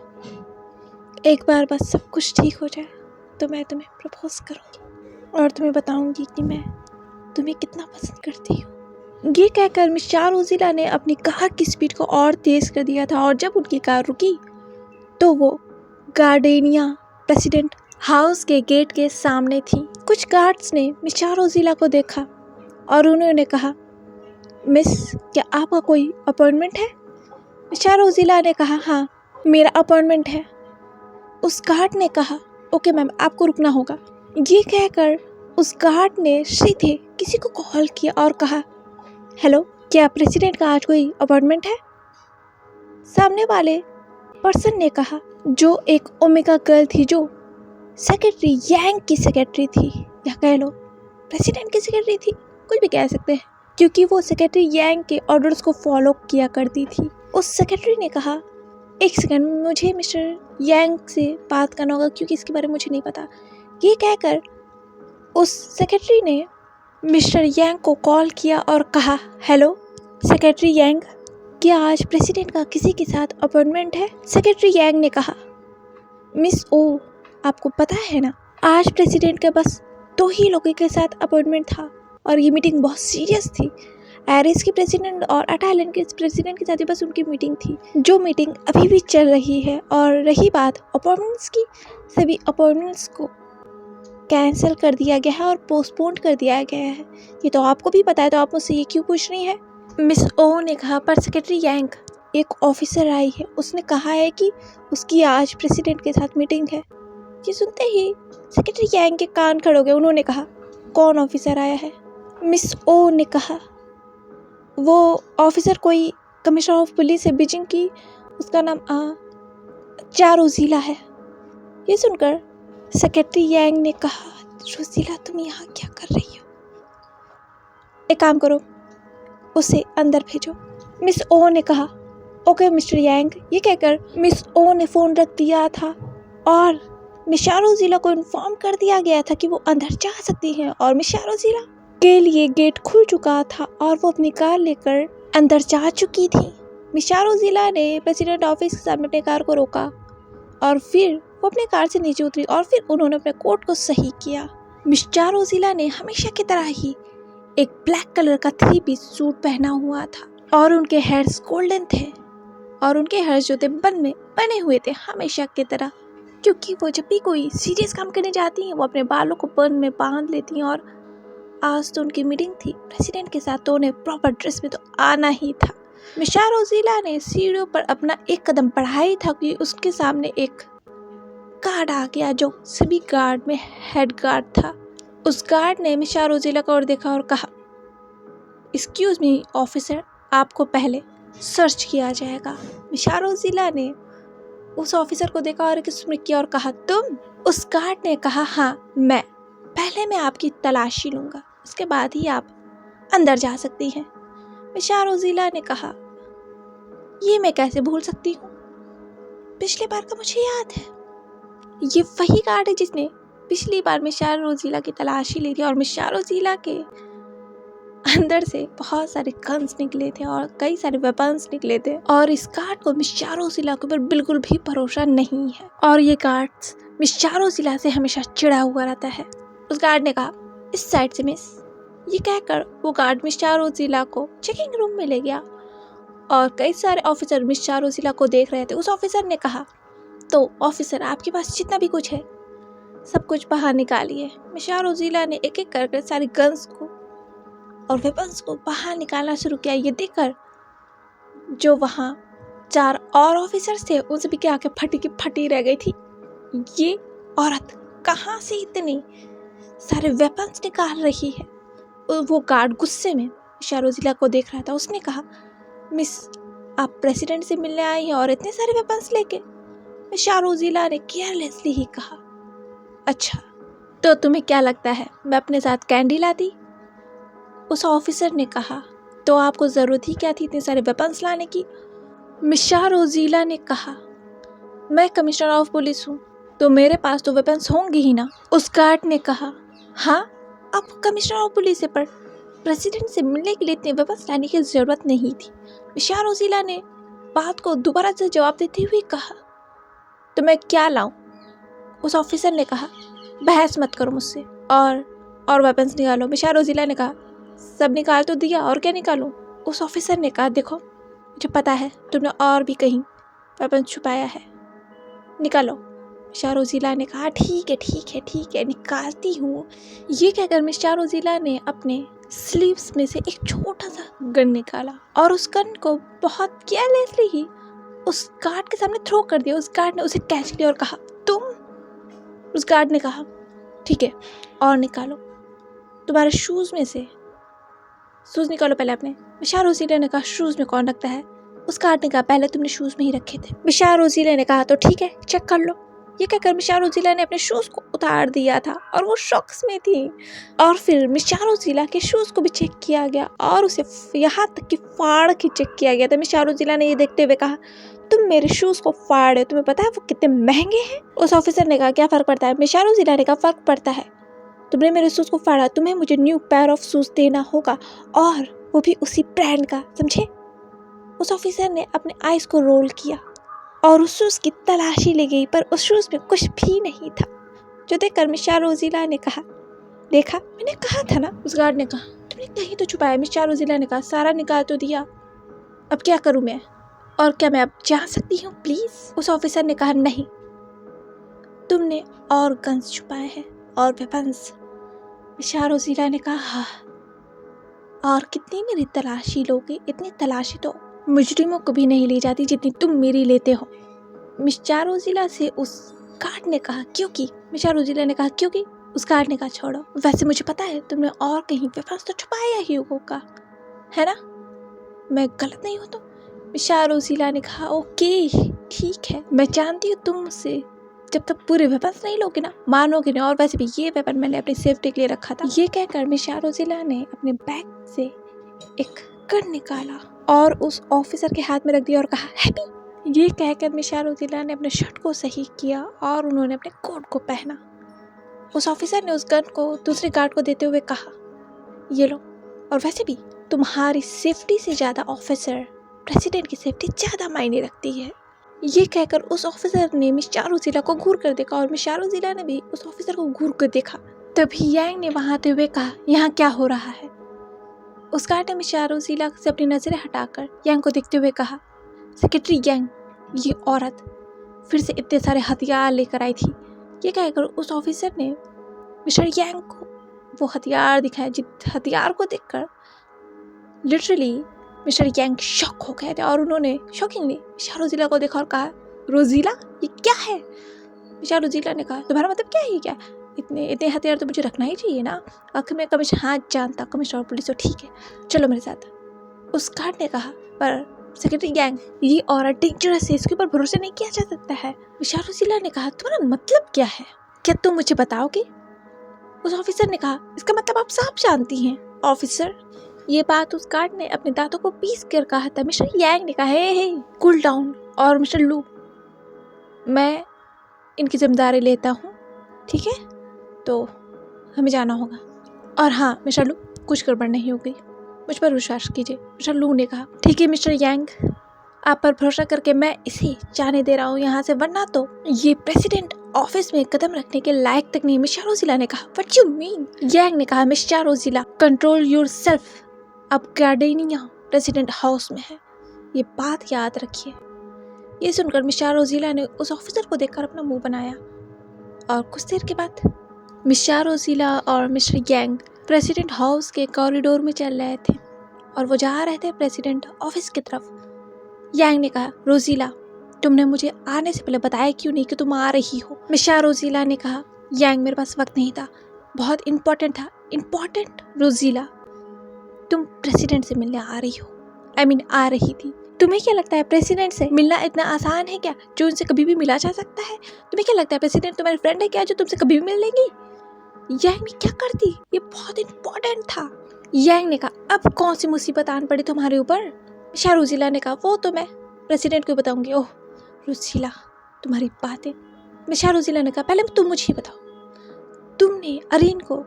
एक बार बस सब कुछ ठीक हो जाए तो मैं तुम्हें प्रपोज करूँगी, और तुम्हें बताऊँगी कि मैं तुम्हें कितना पसंद करती हूँ। ये कहकर मिस्टर रोजीला ने अपनी कार की स्पीड को और तेज़ कर दिया था, और जब उनकी कार रुकी तो वो गार्डेनिया प्रेसिडेंट हाउस के गेट के सामने थी। कुछ गार्ड्स ने मिस्टर रोजीला को देखा और उन्होंने कहा, मिस, क्या आपका कोई अपॉइंटमेंट है? मिस्टर रोजीला ने कहा, हाँ मेरा अपॉइंटमेंट है। उस गार्ड ने कहा, ओके मैम, आपको रुकना होगा। ये कहकर उस गार्ड ने सीधे किसी को कॉल किया और कहा, हेलो, क्या प्रेसिडेंट का आज कोई अपॉइंटमेंट है? सामने वाले पर्सन ने कहा, जो एक ओमेगा गर्ल थी, जो सेक्रेटरी यांग की सेक्रेटरी थी, या कह लो प्रेसिडेंट की सेक्रेटरी थी, कुछ भी कह सकते हैं, क्योंकि वो सेक्रेटरी यांग के ऑर्डर्स को फॉलो किया करती थी। उस सेक्रेटरी ने कहा, एक सेकंड, मुझे मिस्टर यांग से बात करना होगा क्योंकि इसके बारे में मुझे नहीं पता। ये कहकर उस सेक्रेटरी ने मिस्टर यांग को कॉल किया और कहा, हेलो सेक्रेटरी यांग, क्या आज प्रेसिडेंट का किसी के साथ अपॉइंटमेंट है? सेक्रेटरी यांग ने कहा, मिस ओ, आपको पता है ना, आज प्रेसिडेंट के बस 2 ही लोगों के साथ अपॉइंटमेंट था और ये मीटिंग बहुत सीरियस थी। एरिस के प्रेसिडेंट और अटाइलैंड के प्रेसिडेंट के साथ ही बस उनकी मीटिंग थी, जो मीटिंग अभी भी चल रही है। और रही बात अपॉइंटमेंट्स की, सभी अपॉइंटमेंट्स को कैंसिल कर दिया गया है और पोस्टपोन कर दिया गया है। ये तो आपको भी पता है, तो आप मुझसे ये क्यों पूछ रही हैं? मिस ओ ने कहा, पर सेक्रेटरी यांग, एक ऑफिसर आई है, उसने कहा है कि उसकी आज प्रेसिडेंट के साथ मीटिंग है। ये सुनते ही सेक्रेटरी यांग के कान खड़े हो गए। उन्होंने कहा, कौन ऑफिसर आया है? मिस ओ ने कहा, वो ऑफिसर कोई कमिश्नर ऑफ पुलिस है बीजिंग की, उसका नाम चा रोजीला है। ये सुनकर सेक्रेटरी यांग ने कहा, रोजीला तुम यहाँ क्या कर रही हो? एक काम करो, उसे अंदर भेजो। मिस ओ ने कहा, ओके मिस्टर यांग। ये कहकर मिस ओ ने फ़ोन रख दिया था और मिस रोजीला को इन्फॉर्म कर दिया गया था कि वो अंदर जा सकती हैं। और मिस रोजीला के लिए गेट खुल चुका था और वो अपनी कार लेकर अंदर जा चुकी थी। मिस रोजीला ने प्रेसिडेंट ऑफिस के सामने अपनी कार को रोका और फिर वो अपनी कार से नीचे उतरी और फिर उन्होंने अपने कोट को सही किया। मिस रोजीला ने हमेशा की तरह ही एक ब्लैक कलर का 3 पीस सूट पहना हुआ था और उनके हेयर्स गोल्डन थे और उनके हेयर्स जो थे बन में बने हुए थे हमेशा की तरह, क्योंकि वो जब भी कोई सीरियस काम करने जाती हैं वो अपने बालों को बन में बांध लेती हैं। और आज तो उनकी मीटिंग थी प्रेसिडेंट के साथ, तो उन्हें प्रॉपर ड्रेस में तो आना ही था। मिस रोजीला ने सीढ़ियों पर अपना एक कदम बढ़ाया था कि उसके सामने एक गार्ड आ गया, जो सभी गार्ड में हेड गार्ड था। उस गार्ड ने मिस रोजीला को और देखा और कहा, एक्सक्यूज मी ऑफिसर, आपको पहले सर्च किया जाएगा। मिस रोजीला ने उस ऑफिसर को देखा और किस्म किया और कहा, तुम? उस गार्ड ने कहा, हाँ मैं, पहले मैं आपकी तलाशी लूँगा, उसके बाद ही आप अंदर जा सकती हैं। मिस रोजीला ने कहा, ये मैं कैसे भूल सकती हूँ, पिछली बार का मुझे याद है। ये वही गार्ड है जिसने पिछली बार मिस रोजीला की तलाशी ली थी और मिस रोजीला के अंदर से बहुत सारे गन्स निकले थे और कई सारे वेपन्स निकले थे। और इस गार्ड को मिस रोजीला के ऊपर बिल्कुल भी भरोसा नहीं है और ये गार्ड मिस रोजीला से हमेशा चिढ़ा हुआ रहता है। उस गार्ड ने कहा, इस साइड से मिस। ये कहकर वो गार्ड मिस रोजीला को चेकिंग रूम में ले गया और कई सारे ऑफिसर मिस रोजीला को देख रहे थे। उस ऑफिसर ने कहा, तो ऑफिसर आपके पास जितना भी कुछ है सब कुछ बाहर निकालिए। मिस रोजीला ने एक एक करके सारी गन्स को और वेपन्स को बाहर निकालना शुरू किया। ये देखकर जो वहाँ 4 और ऑफिसर्स थे उन सभी की आंखें फटी की फटी रह गई थी। ये औरत कहाँ से इतने सारे वेपन्स निकाल रही है? वो गार्ड गुस्से में मिस रोजीला को देख रहा था। उसने कहा, मिस आप प्रेसिडेंट से मिलने आई हैं और इतने सारे वेपन्स लेके? मिस रोजीला ने केयरलेसली ही कहा, अच्छा तो तुम्हें क्या लगता है मैं अपने साथ कैंडी लाती? उस ऑफिसर ने कहा, तो आपको ज़रूरत ही क्या थी इतने सारे वेपन्स लाने की? मिस रोजीला ने कहा, मैं कमिश्नर ऑफ पुलिस हूँ तो मेरे पास तो वेपन्स होंगे ही ना। उस गार्ड ने कहा, हाँ आप कमिश्नर ऑफ पुलिस है, पर प्रेसिडेंट से मिलने के लिए इतने वेपन्स लाने की ज़रूरत नहीं थी। मिस रोजीला ने बात को दोबारा से जवाब देते हुए कहा, तो मैं क्या लाऊं? उस ऑफिसर ने कहा, बहस मत करो मुझसे और वेपन्स निकालो। मिस रोजीला ने कहा, सब निकाल तो दिया, और क्या निकालूं? उस ऑफिसर ने कहा, देखो मुझे पता है तुमने और भी कहीं वेपन छुपाया है, निकालो। मिस्टर रोजीला ने कहा ठीक है निकालती हूँ। ये कहकर मिस्टर रोजीला ने अपने स्लीव्स में से एक छोटा सा गन निकाला और उस गन को बहुत केयरलेसली ही उस गार्ड के सामने थ्रो कर दिया। उस गार्ड ने उसे कैच लिया और कहा तुम। उस गार्ड ने कहा ठीक है और निकालो तुम्हारे शूज में से शूज निकालो पहले अपने। मिस्टर रोजीला ने कहा शूज में कौन रखता है? उस गार्ड ने कहा पहले तुमने शूज में ही रखे थे। मिस्टर रोजीला ने कहा तो ठीक है चेक कर लो। ये कहकर मिस्टर रोजीला ने अपने शूज को उतार दिया था और वो शॉक्स में थी। और फिर मिस्टर रोजीला के शूज को भी चेक किया गया और उसे यहाँ तक कि फाड़ के चेक किया गया था। मिस्टर रोजीला ने ये देखते हुए कहा तुम मेरे शूज को फाड़ हो, तुम्हें पता है वो कितने महंगे हैं? उस ऑफिसर ने कहा क्या फर्क पड़ता है? मिस्टर रोजीला ने कहा फर्क पड़ता है, तुमने मेरे शूज को फाड़ा, तुम्हें मुझे न्यू पेयर ऑफ शूज देना होगा और वो भी उसी ब्रांड का, समझे? उस ऑफिसर ने अपने आईज को रोल किया और उस शूज की तलाशी ली गई पर उस शूज में कुछ भी नहीं था। जो देखकर मिस्टर रोजीला ने कहा देखा मैंने कहा था ना। उस गार्ड ने कहा तुमने कहीं तो छुपाया। मिस्टर रोजीला ने कहा सारा निकाल तो दिया, अब क्या करूं मैं? और क्या मैं अब जा सकती हूँ प्लीज? उस ऑफिसर ने कहा नहीं, तुमने और गन्स छुपाए हैं और वेपन्स। मिस्टर रोजीला ने कहा हाँ, और कितनी मेरी तलाशी लोगे? इतनी तलाशी तो मुजरिमों को भी नहीं ली जाती जितनी तुम मेरी लेते हो। मिस्टर रोजीला से उस गार्ड ने कहा क्योंकि? मिस्टर रोजीला ने कहा क्योंकि? उस गार्ड ने कहा छोड़ो, वैसे मुझे पता है तुमने और कहीं वेपन्स तो छुपाया ही होगा, है ना? मैं गलत नहीं हूँ तो? मिस्टर रोजीला ने कहा ओके ठीक है, मैं जानती हूँ तुम मुझसे जब तक पूरे वेपन्स नहीं लोगे ना मानोगे नहीं, और वैसे भी ये वेपन मैंने अपनी सेफ्टी के लिए रखा था। ये कहकर मिस्टर रोजीला ने अपने बैग से एक गन निकाला और उस ऑफिसर के हाथ में रख दिया और कहा हैप्पी। ये कहकर मिस्टर रोजीला ने अपने शर्ट को सही किया और उन्होंने अपने कोट को पहना। उस ऑफिसर ने उस गन को दूसरे गार्ड को देते हुए कहा ये लो, और वैसे भी तुम्हारी सेफ्टी से ज़्यादा ऑफिसर प्रेसिडेंट की सेफ्टी ज़्यादा मायने रखती है। ये कहकर उस ऑफिसर ने मिस्टर रोजीला को घूर कर देखा और मिस्टर रोजीला ने भी उस ऑफिसर को घूर कर देखा। तभी यांग ने वहाँ आते हुए कहा यहाँ क्या हो रहा है? उस गार्ड ने मिस्टर रोजीला से अपनी नजरें हटाकर यांग को देखते हुए कहा सेक्रेटरी यांग, ये औरत फिर से इतने सारे हथियार लेकर आई थी। ये कहकर उस ऑफिसर ने मिस्टर यांग को वो हथियार दिखाया, जिस हथियार को देखकर लिटरली मिस्टर यांग शॉक हो गए थे और उन्होंने शॉकिंगली मिस्टर रोजीला को देखा और कहा रोजीला ये क्या है? मिस्टर रोजीला ने कहा तुम्हारा मतलब क्या है? क्या इतने हथियार तो मुझे रखना ही चाहिए ना, आखिर मैं कमिश्नर हाँ जानता कमिश्नर पुलिस हो, ठीक है चलो मेरे साथ। उस गार्ड ने कहा पर सेक्रेटरी यांग ये औरत डेंजरस है, इसके ऊपर भरोसा नहीं किया जा सकता है। मिस्टर रोजीला ने कहा तुम्हारा मतलब क्या है, क्या तुम मुझे बताओगे? उस ऑफिसर ने कहा इसका मतलब आप साफ जानती हैं ऑफिसर। ये बात उस गार्ड ने अपने दांतों को पीस कर कहा था। मिस्टर यांग ने कहा हे कूल डाउन, और मिस्टर लू मैं इनकी जिम्मेदारी लेता हूँ, ठीक है तो हमें जाना होगा। और हाँ मिस्टर लू कुछ गड़बड़ नहीं हो गई, मुझ पर विश्वास कीजिए। मिस्टर लू ने कहा ठीक है मिस्टर यांग, आप पर भरोसा करके मैं इसे जाने दे रहा हूँ यहाँ से, वरना तो ये प्रेसिडेंट ऑफिस में कदम रखने के लायक तक नहीं। मिस्टर रोजीला ने कहा व्हाट यू मीन? यांग ने कहा मिस्टर रोजीला कंट्रोल योरसेल्फ, अब गार्डेनिया प्रेसिडेंट हाउस में है, ये बात याद रखिए। ये सुनकर मिस्टर रोजीला ने उस ऑफिसर को देखकर अपना मुंह बनाया और कुछ देर के बाद मिस्टर रोजीला और मिस्टर यांग प्रेसिडेंट हाउस के कॉरिडोर में चल रहे थे और वो जा रहे थे प्रेसिडेंट ऑफिस की तरफ। यांग ने कहा रोजीला तुमने मुझे आने से पहले बताया क्यों नहीं कि तुम आ रही हो? मिस्टर रोजीला ने कहा यांग मेरे पास वक्त नहीं था, बहुत इम्पोर्टेंट था। इम्पोर्टेंट? रोजीला तुम प्रेसिडेंट से मिलने आ रही हो, आ रही थी। तुम्हें क्या लगता है प्रेसिडेंट से मिलना इतना आसान है क्या, जो उनसे कभी भी मिला जा सकता है? तुम्हें क्या लगता है प्रेसिडेंट तुम्हारी फ्रेंड है क्या, जो तुमसे कभी भी मिल लेंगी? यांग ने क्या कर दी, ये बहुत इम्पोर्टेंट था। यांग ने कहा अब कौन सी मुसीबत आन पड़ी तुम्हारे ऊपर? मिस्टर रोजीला ने कहा वो तो मैं प्रेसिडेंट को बताऊंगी। ओह रोजीला तुम्हारी बातें। मिस्टर रोजीला ने कहा पहले तुम मुझे ही बताओ, तुमने अरीन को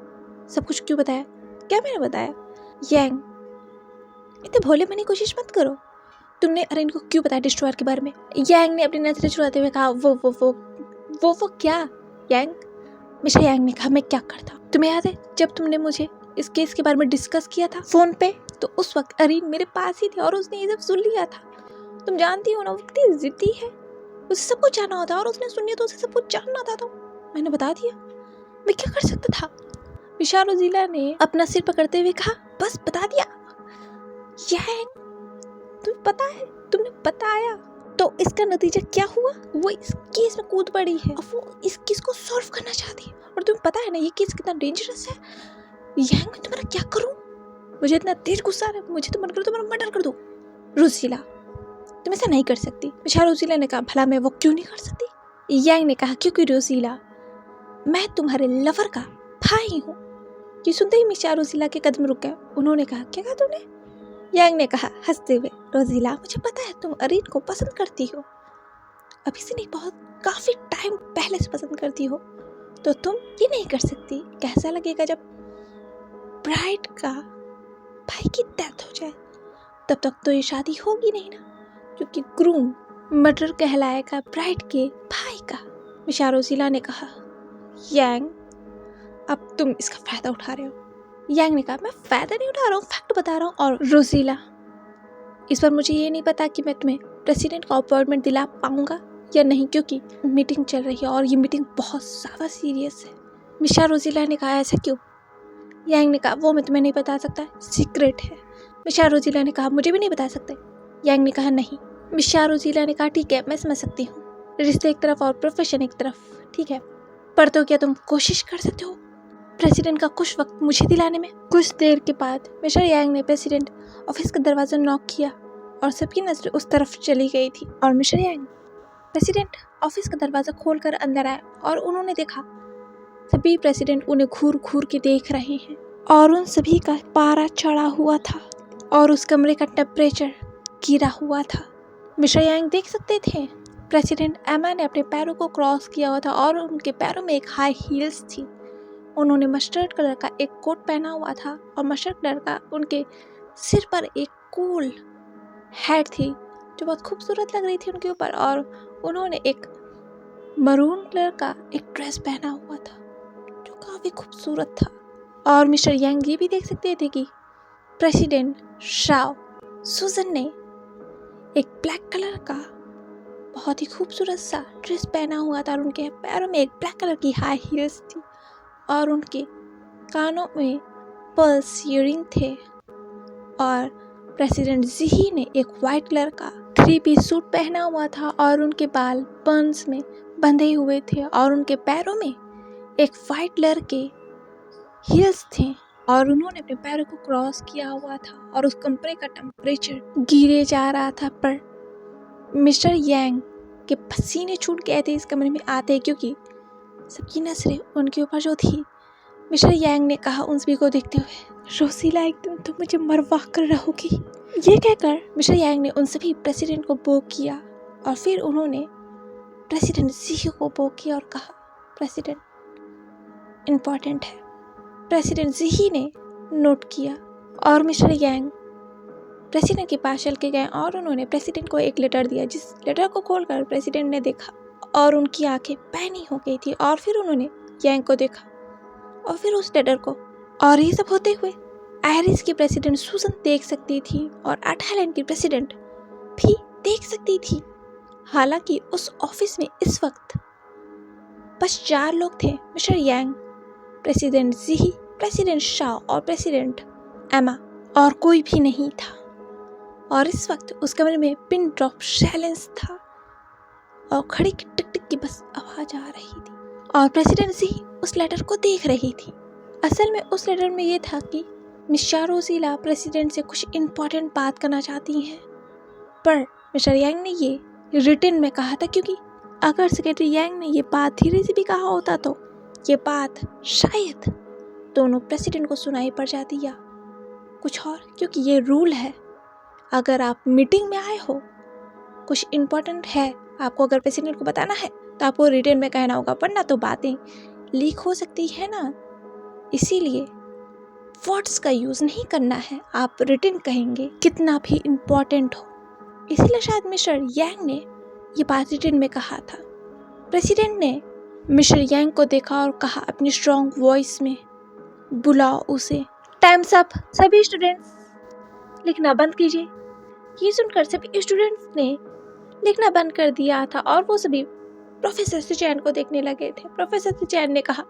सब कुछ क्यों बताया? क्या मैंने बताया? यांग इतने भोले बनने की कोशिश मत करो, तुमने अरीन को क्यों बताया डिस्ट्रॉयर के बारे में? यांग ने अपनी नजरें चुराते हुए कहा वो क्या? यांग मिस्टर यांग ने कहा मैं क्या करता? तुम्हें याद है जब तुमने मुझे इस केस के बारे में डिस्कस किया था फोन पे, तो उस वक्त अरीन मेरे पास ही थी और उसने ये सब सुन लिया था। तुम जानती हो ना वो कितनी जिद्दी है, उसे सब कुछ जानना होता है और उसने सुनी तो उसे सब कुछ जानना था, तो मैंने बता दिया। मैं क्या कर सकता था? मिशा रोजीला ने अपना सिर पकड़ते हुए कहा, बस बता दिया। यंग, तुम्हें पता है, तुमने बताया तो इसका नतीजा क्या हुआ? वो इस केस में कूद पड़ी है, अब वो इस केस को सॉल्व करना चाहती है, और तुम्हें पता है ना ये केस कितना डेंजरस है। यंग, मैं तुम्हारा क्या करूं? मुझे इतना तेज गुस्सा आ रहा है, मुझे तो मन करे तुम्हारा मर्डर कर दूं। रोजीला, तुम ऐसा नहीं कर सकती। मिशा रोजीला ने कहा, भला मैं वो क्यों नहीं कर सकती? यंग ने कहा, क्योंकि रोजीला, मैं तुम्हारे लवर का भाई हूँ। ये सुनते ही मिशा रोजीला के कदम रुक गए। उन्होंने कहा, क्या कहा तुमने? यंग ने कहा हंसते हुए, रोजीला, मुझे पता है तुम अरीन को पसंद करती हो, अभी से नहीं, बहुत काफी टाइम पहले से पसंद करती हो, तो तुम ये नहीं कर सकती। कैसा लगेगा जब ब्राइड का भाई की डेथ हो जाए? तब तक तो ये शादी होगी नहीं ना, क्योंकि ग्रूम मर्डर कहलाएगा ब्राइड के भाई का। मिशा रोजीला ने कहा, यंग, अब तुम इसका फायदा उठा रहे हो। यंग ने कहा, मैं फायदा नहीं उठा रहा हूँ, फैक्ट बता रहा हूँ। और रोजीला, इस पर मुझे ये नहीं पता कि मैं तुम्हें प्रेसिडेंट का अपॉइंटमेंट दिला पाऊंगा या नहीं, क्योंकि मीटिंग चल रही है और ये मीटिंग बहुत ज़्यादा सीरियस है। मिशा रोजीला ने कहा, ऐसा क्यों? यंग ने कहा, वो मैं तुम्हें नहीं बता सकता, सीक्रेट है। मिशा रोजीला ने कहा, मुझे भी नहीं बता सकते। यंग ने कहा, नहीं। मिशा रोजीला ने कहा, ठीक है, मैं समझ सकती हूँ, रिश्ते एक तरफ और प्रोफेशन एक तरफ, ठीक है, पर तो क्या तुम कोशिश कर सकते हो प्रेसिडेंट का कुछ वक्त मुझे दिलाने में? कुछ देर के बाद मिस्टर यांग ने प्रेसिडेंट ऑफिस का दरवाजा नॉक किया और सबकी नजरें उस तरफ चली गई थी। और मिस्टर यांग प्रेसिडेंट ऑफिस का दरवाजा खोलकर अंदर आए और उन्होंने देखा सभी प्रेसिडेंट उन्हें घूर घूर के देख रहे हैं और उन सभी का पारा चढ़ा हुआ था और उस कमरे का टेम्परेचर गिरा हुआ था। मिस्टर यांग देख सकते थे प्रेसिडेंट एमा ने अपने पैरों को क्रॉस किया हुआ था और उनके पैरों में एक हाई हील्स थी। उन्होंने मस्टर्ड कलर का एक कोट पहना हुआ था और मस्टर्ड कलर का उनके सिर पर एक कूल हेड थी जो बहुत खूबसूरत लग रही थी उनके ऊपर, और उन्होंने एक मरून कलर का एक ड्रेस पहना हुआ था जो काफ़ी खूबसूरत था। और मिस्टर यांग ये भी देख सकते थे कि प्रेसिडेंट शाओ सुजन ने एक ब्लैक कलर का बहुत ही खूबसूरत सा ड्रेस पहना हुआ था और उनके पैरों में एक ब्लैक कलर की हाई हील्स थी और उनके कानों में पर्ल्स ईयरिंग थे। और प्रेसिडेंट ज़ी ने एक वाइट कलर का 3 पीस सूट पहना हुआ था और उनके बाल बंस में बंधे हुए थे और उनके पैरों में एक वाइट कलर के हील्स थे और उन्होंने अपने पैरों को क्रॉस किया हुआ था और उस कमरे का टेम्परेचर गिरे जा रहा था। पर मिस्टर यांग के पसीने छूट गए थे इस कमरे में आते, क्योंकि सबकी नजरें उनके ऊपर जो थी। मिस्टर यांग ने कहा उन सभी को देखते हुए, रोजीला, एक दिन तुम मुझे मरवा कर रहोगी। ये कहकर मिस्टर यांग ने उन सभी प्रेसिडेंट को बो किया और फिर उन्होंने प्रेसिडेंट ज़ी को बो किया और कहा, प्रेसिडेंट इम्पोर्टेंट है। प्रेसिडेंट ज़ी ने नोट किया और मिस्टर यांग प्रेसिडेंट के पास चल के गए और उन्होंने प्रेसिडेंट को एक लेटर दिया, जिस लेटर को खोलकर प्रेसिडेंट ने देखा और उनकी आंखें पैनी हो गई थी और फिर उन्होंने यांग को देखा और फिर उस लेटर को। और ये सब होते हुए आयरिस की प्रेसिडेंट सुसन देख सकती थी और अटलैंड की प्रेसिडेंट भी देख सकती थी। हालांकि उस ऑफिस में इस वक्त बस 4 लोग थे, मिस्टर यांग, प्रेसिडेंट ज़ी, प्रेसिडेंट शाओ और प्रेसिडेंट एमा, और कोई भी नहीं था। और इस वक्त उस कमरे में पिन ड्रॉप साइलेंस था और घड़ी की टिक टिक की बस आवाज आ रही थी और प्रेसिडेंट ज़ी उस लेटर को देख रही थी। असल में उस लेटर में ये था कि मिशा रोजीला प्रेसिडेंट से कुछ इम्पोर्टेंट बात करना चाहती हैं, पर मिस्टर यांग ने ये रिटन में कहा था, क्योंकि अगर सेक्रेटरी यांग ने ये बात धीरे से भी कहा होता तो ये बात शायद दोनों प्रेसिडेंट को सुनाई पड़ जाती या कुछ और, क्योंकि ये रूल है। अगर आप मीटिंग में आए हो, कुछ इम्पोर्टेंट है, आपको अगर प्रेसिडेंट को बताना है तो आपको रिटन में कहना होगा, वरना तो बातें लीक हो सकती है ना। इसीलिए वर्ड्स का यूज़ नहीं करना है, आप रिटन कहेंगे कितना भी इम्पोर्टेंट हो। इसीलिए शायद मिस्टर यांग ने ये बात रिटन में कहा था। प्रेसिडेंट ने मिस्टर यांग को देखा और कहा अपनी स्ट्रॉन्ग वॉइस में, बुलाओ उसे। टाइम्स अप, सभी स्टूडेंट्स लिखना बंद कीजिए। ये सुनकर सभी स्टूडेंट्स ने लिखना बंद कर दिया था और वो सभी प्रोफेसर सिचैन को देखने लगे थे। प्रोफेसर सिचैन ने कहा,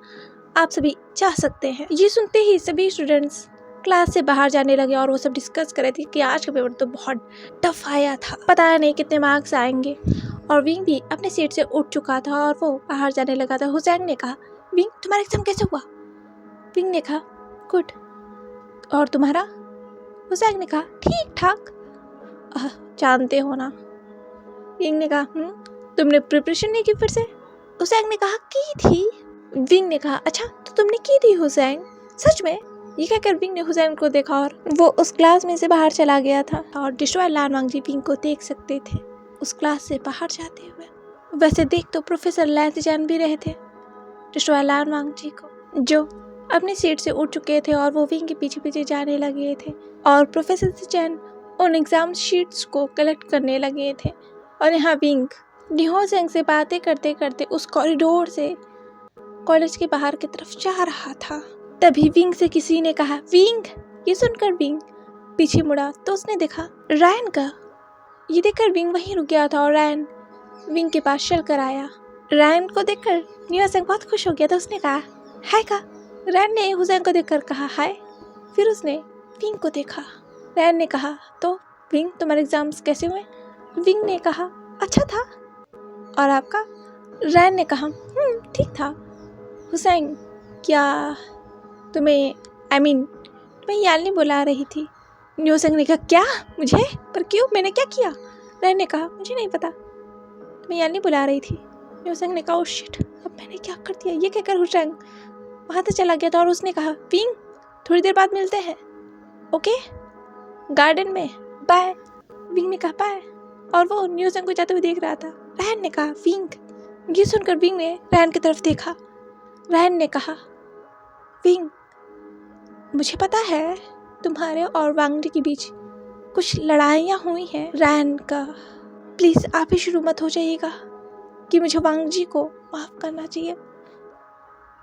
आप सभी जा सकते हैं। ये सुनते ही सभी स्टूडेंट्स क्लास से बाहर जाने लगे और वो सब डिस्कस कर रहे थे कि आज का पेपर तो बहुत टफ आया था, पता नहीं कितने मार्क्स आएंगे। और विंग भी अपने सीट से उठ चुका था और वो बाहर जाने लगा था। हुसैन ने कहा, विंग तुम्हारा एग्जाम कैसे हुआ? विंग ने कहा, गुड। और तुम्हारा? हुसैन ने कहा, ठीक ठाक। जानते हो ना। विंग ने कहा, तुमने प्रिपरेशन नहीं की फिर से? हुसैन ने कहा, की थी। विंग ने कहा, अच्छा तो तुमने की थी हुसैन? सच में? ये कहकर विंग ने हुसैन को देखा और वो उस क्लास में से बाहर चला गया था। और डिस्ट्रॉयर लानवांगजी विंग को देख सकते थे उस क्लास से बाहर जाते हुए। वैसे देख तो प्रोफेसर लैन सिचैन भी रहे थे डिस्ट्रॉयर लानवांगजी को, जो अपनी सीट से उठ चुके थे और वो विंग के पीछे पीछे जाने लगे थे। और प्रोफेसर सिचैन उन एग्जाम शीट्स को कलेक्ट करने लगे थे। और यहाँ विंग निहो सेंग से बातें करते करते उस कॉरिडोर से कॉलेज के बाहर की तरफ जा रहा था। तभी विंग से किसी ने कहा, विंग। ये सुनकर विंग पीछे मुड़ा तो उसने देखा रायन का। ये देखकर विंग वहीं रुक गया था और रायन विंग के पास चल कर आया। रायन को देखकर निहो सेंग बहुत खुश हो गया था। उसने कहा, हाय का। रायन ने हुसैन को देखकर कहा, हाय। फिर उसने विंग को देखा। रायन ने कहा, तो विंग तुम्हारे एग्जाम्स कैसे हुए? विंग ने कहा, अच्छा था। और आपका? रायन ने कहा, ठीक था। हुसैन, क्या तुम्हें तुम्हें यालनी बुला रही थी? निहो सेंग ने कहा, क्या? मुझे? पर क्यों? मैंने क्या किया? रायन ने कहा, मुझे नहीं पता, तुम्हें यालनी बुला रही थी। निहो सेंग ने कहा, ओह शिट, अब मैंने क्या कर दिया? ये कहकर हुसैन वहाँ से चला गया था और उसने कहा, विंग थोड़ी देर बाद मिलते हैं, ओके, गार्डन में, बाय। विंग ने कहा, बाय। और वो निहो सेंग को जाते हुए देख रहा था। रायन ने कहा, विंग। ये सुनकर विंग ने रायन की तरफ देखा। रायन ने कहा, विंग मुझे पता है तुम्हारे और वांगजी के बीच कुछ लड़ाइयाँ हुई हैं। रायन का, प्लीज़ आप ही शुरू मत हो जाइएगा कि मुझे वांगजी को माफ़ करना चाहिए।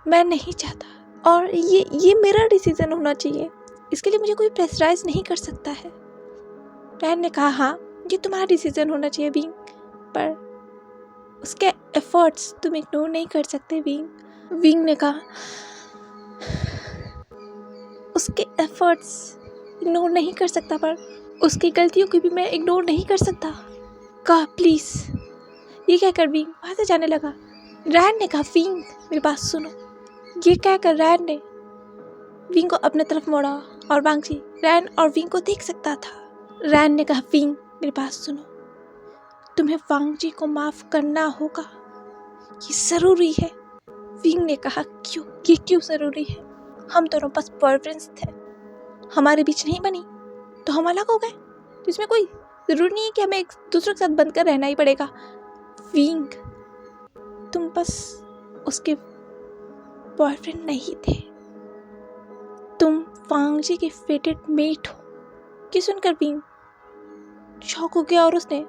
मैं नहीं चाहता और ये मेरा डिसीजन होना चाहिए। इसके लिए मुझे कोई प्रेशराइज नहीं कर सकता है। रायन ने कहा, हाँ ये तुम्हारा डिसीजन होना चाहिए विंग, पर उसके एफर्ट्स तुम इग्नोर नहीं कर सकते विंग। विंग ने कहा, उसके एफर्ट्स इग्नोर नहीं कर सकता, पर उसकी गलतियों को भी मैं इग्नोर नहीं कर सकता। कहा, प्लीज़। ये कहकर विंग वहाँ से जाने लगा। रायन ने कहा, विंग मेरी बात सुनो। ये कहकर रायन ने विंग को अपने तरफ मोड़ा और वांगजी रायन और विंग को देख सकता था। रायन ने कहा, विंग मेरी बात सुनो, तुम्हें वांगजी को माफ़ करना होगा, ये ज़रूरी है। विंग ने कहा, क्यों? ये क्यों ज़रूरी है? हम दोनों बस बॉयफ्रेंड्स थे, हमारे बीच नहीं बनी तो हम अलग हो गए, तो इसमें कोई ज़रूरी नहीं है कि हमें एक दूसरे के साथ बनकर रहना ही पड़ेगा। विंग तुम बस उसके बॉयफ्रेंड नहीं थे, तुम वांगजी के फेटेड मेट हो। ये सुनकर विंग शॉक हो गया और उसने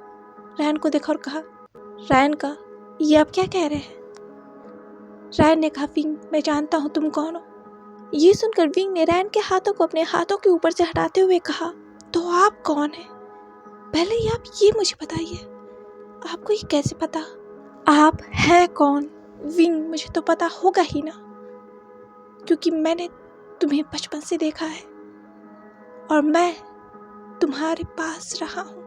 रायन को देखा और कहा, रायन का, ये आप क्या कह रहे हैं? रायन ने कहा, विंग मैं जानता हूँ तुम कौन हो। ये सुनकर विंग ने रायन के हाथों को अपने हाथों के ऊपर से हटाते हुए कहा, तो आप कौन हैं? पहले ही आप ये मुझे बताइए, आपको ये कैसे पता आप हैं कौन? विंग मुझे तो पता होगा ही ना, क्योंकि मैंने तुम्हें बचपन से देखा है और मैं तुम्हारे पास रहा हूँ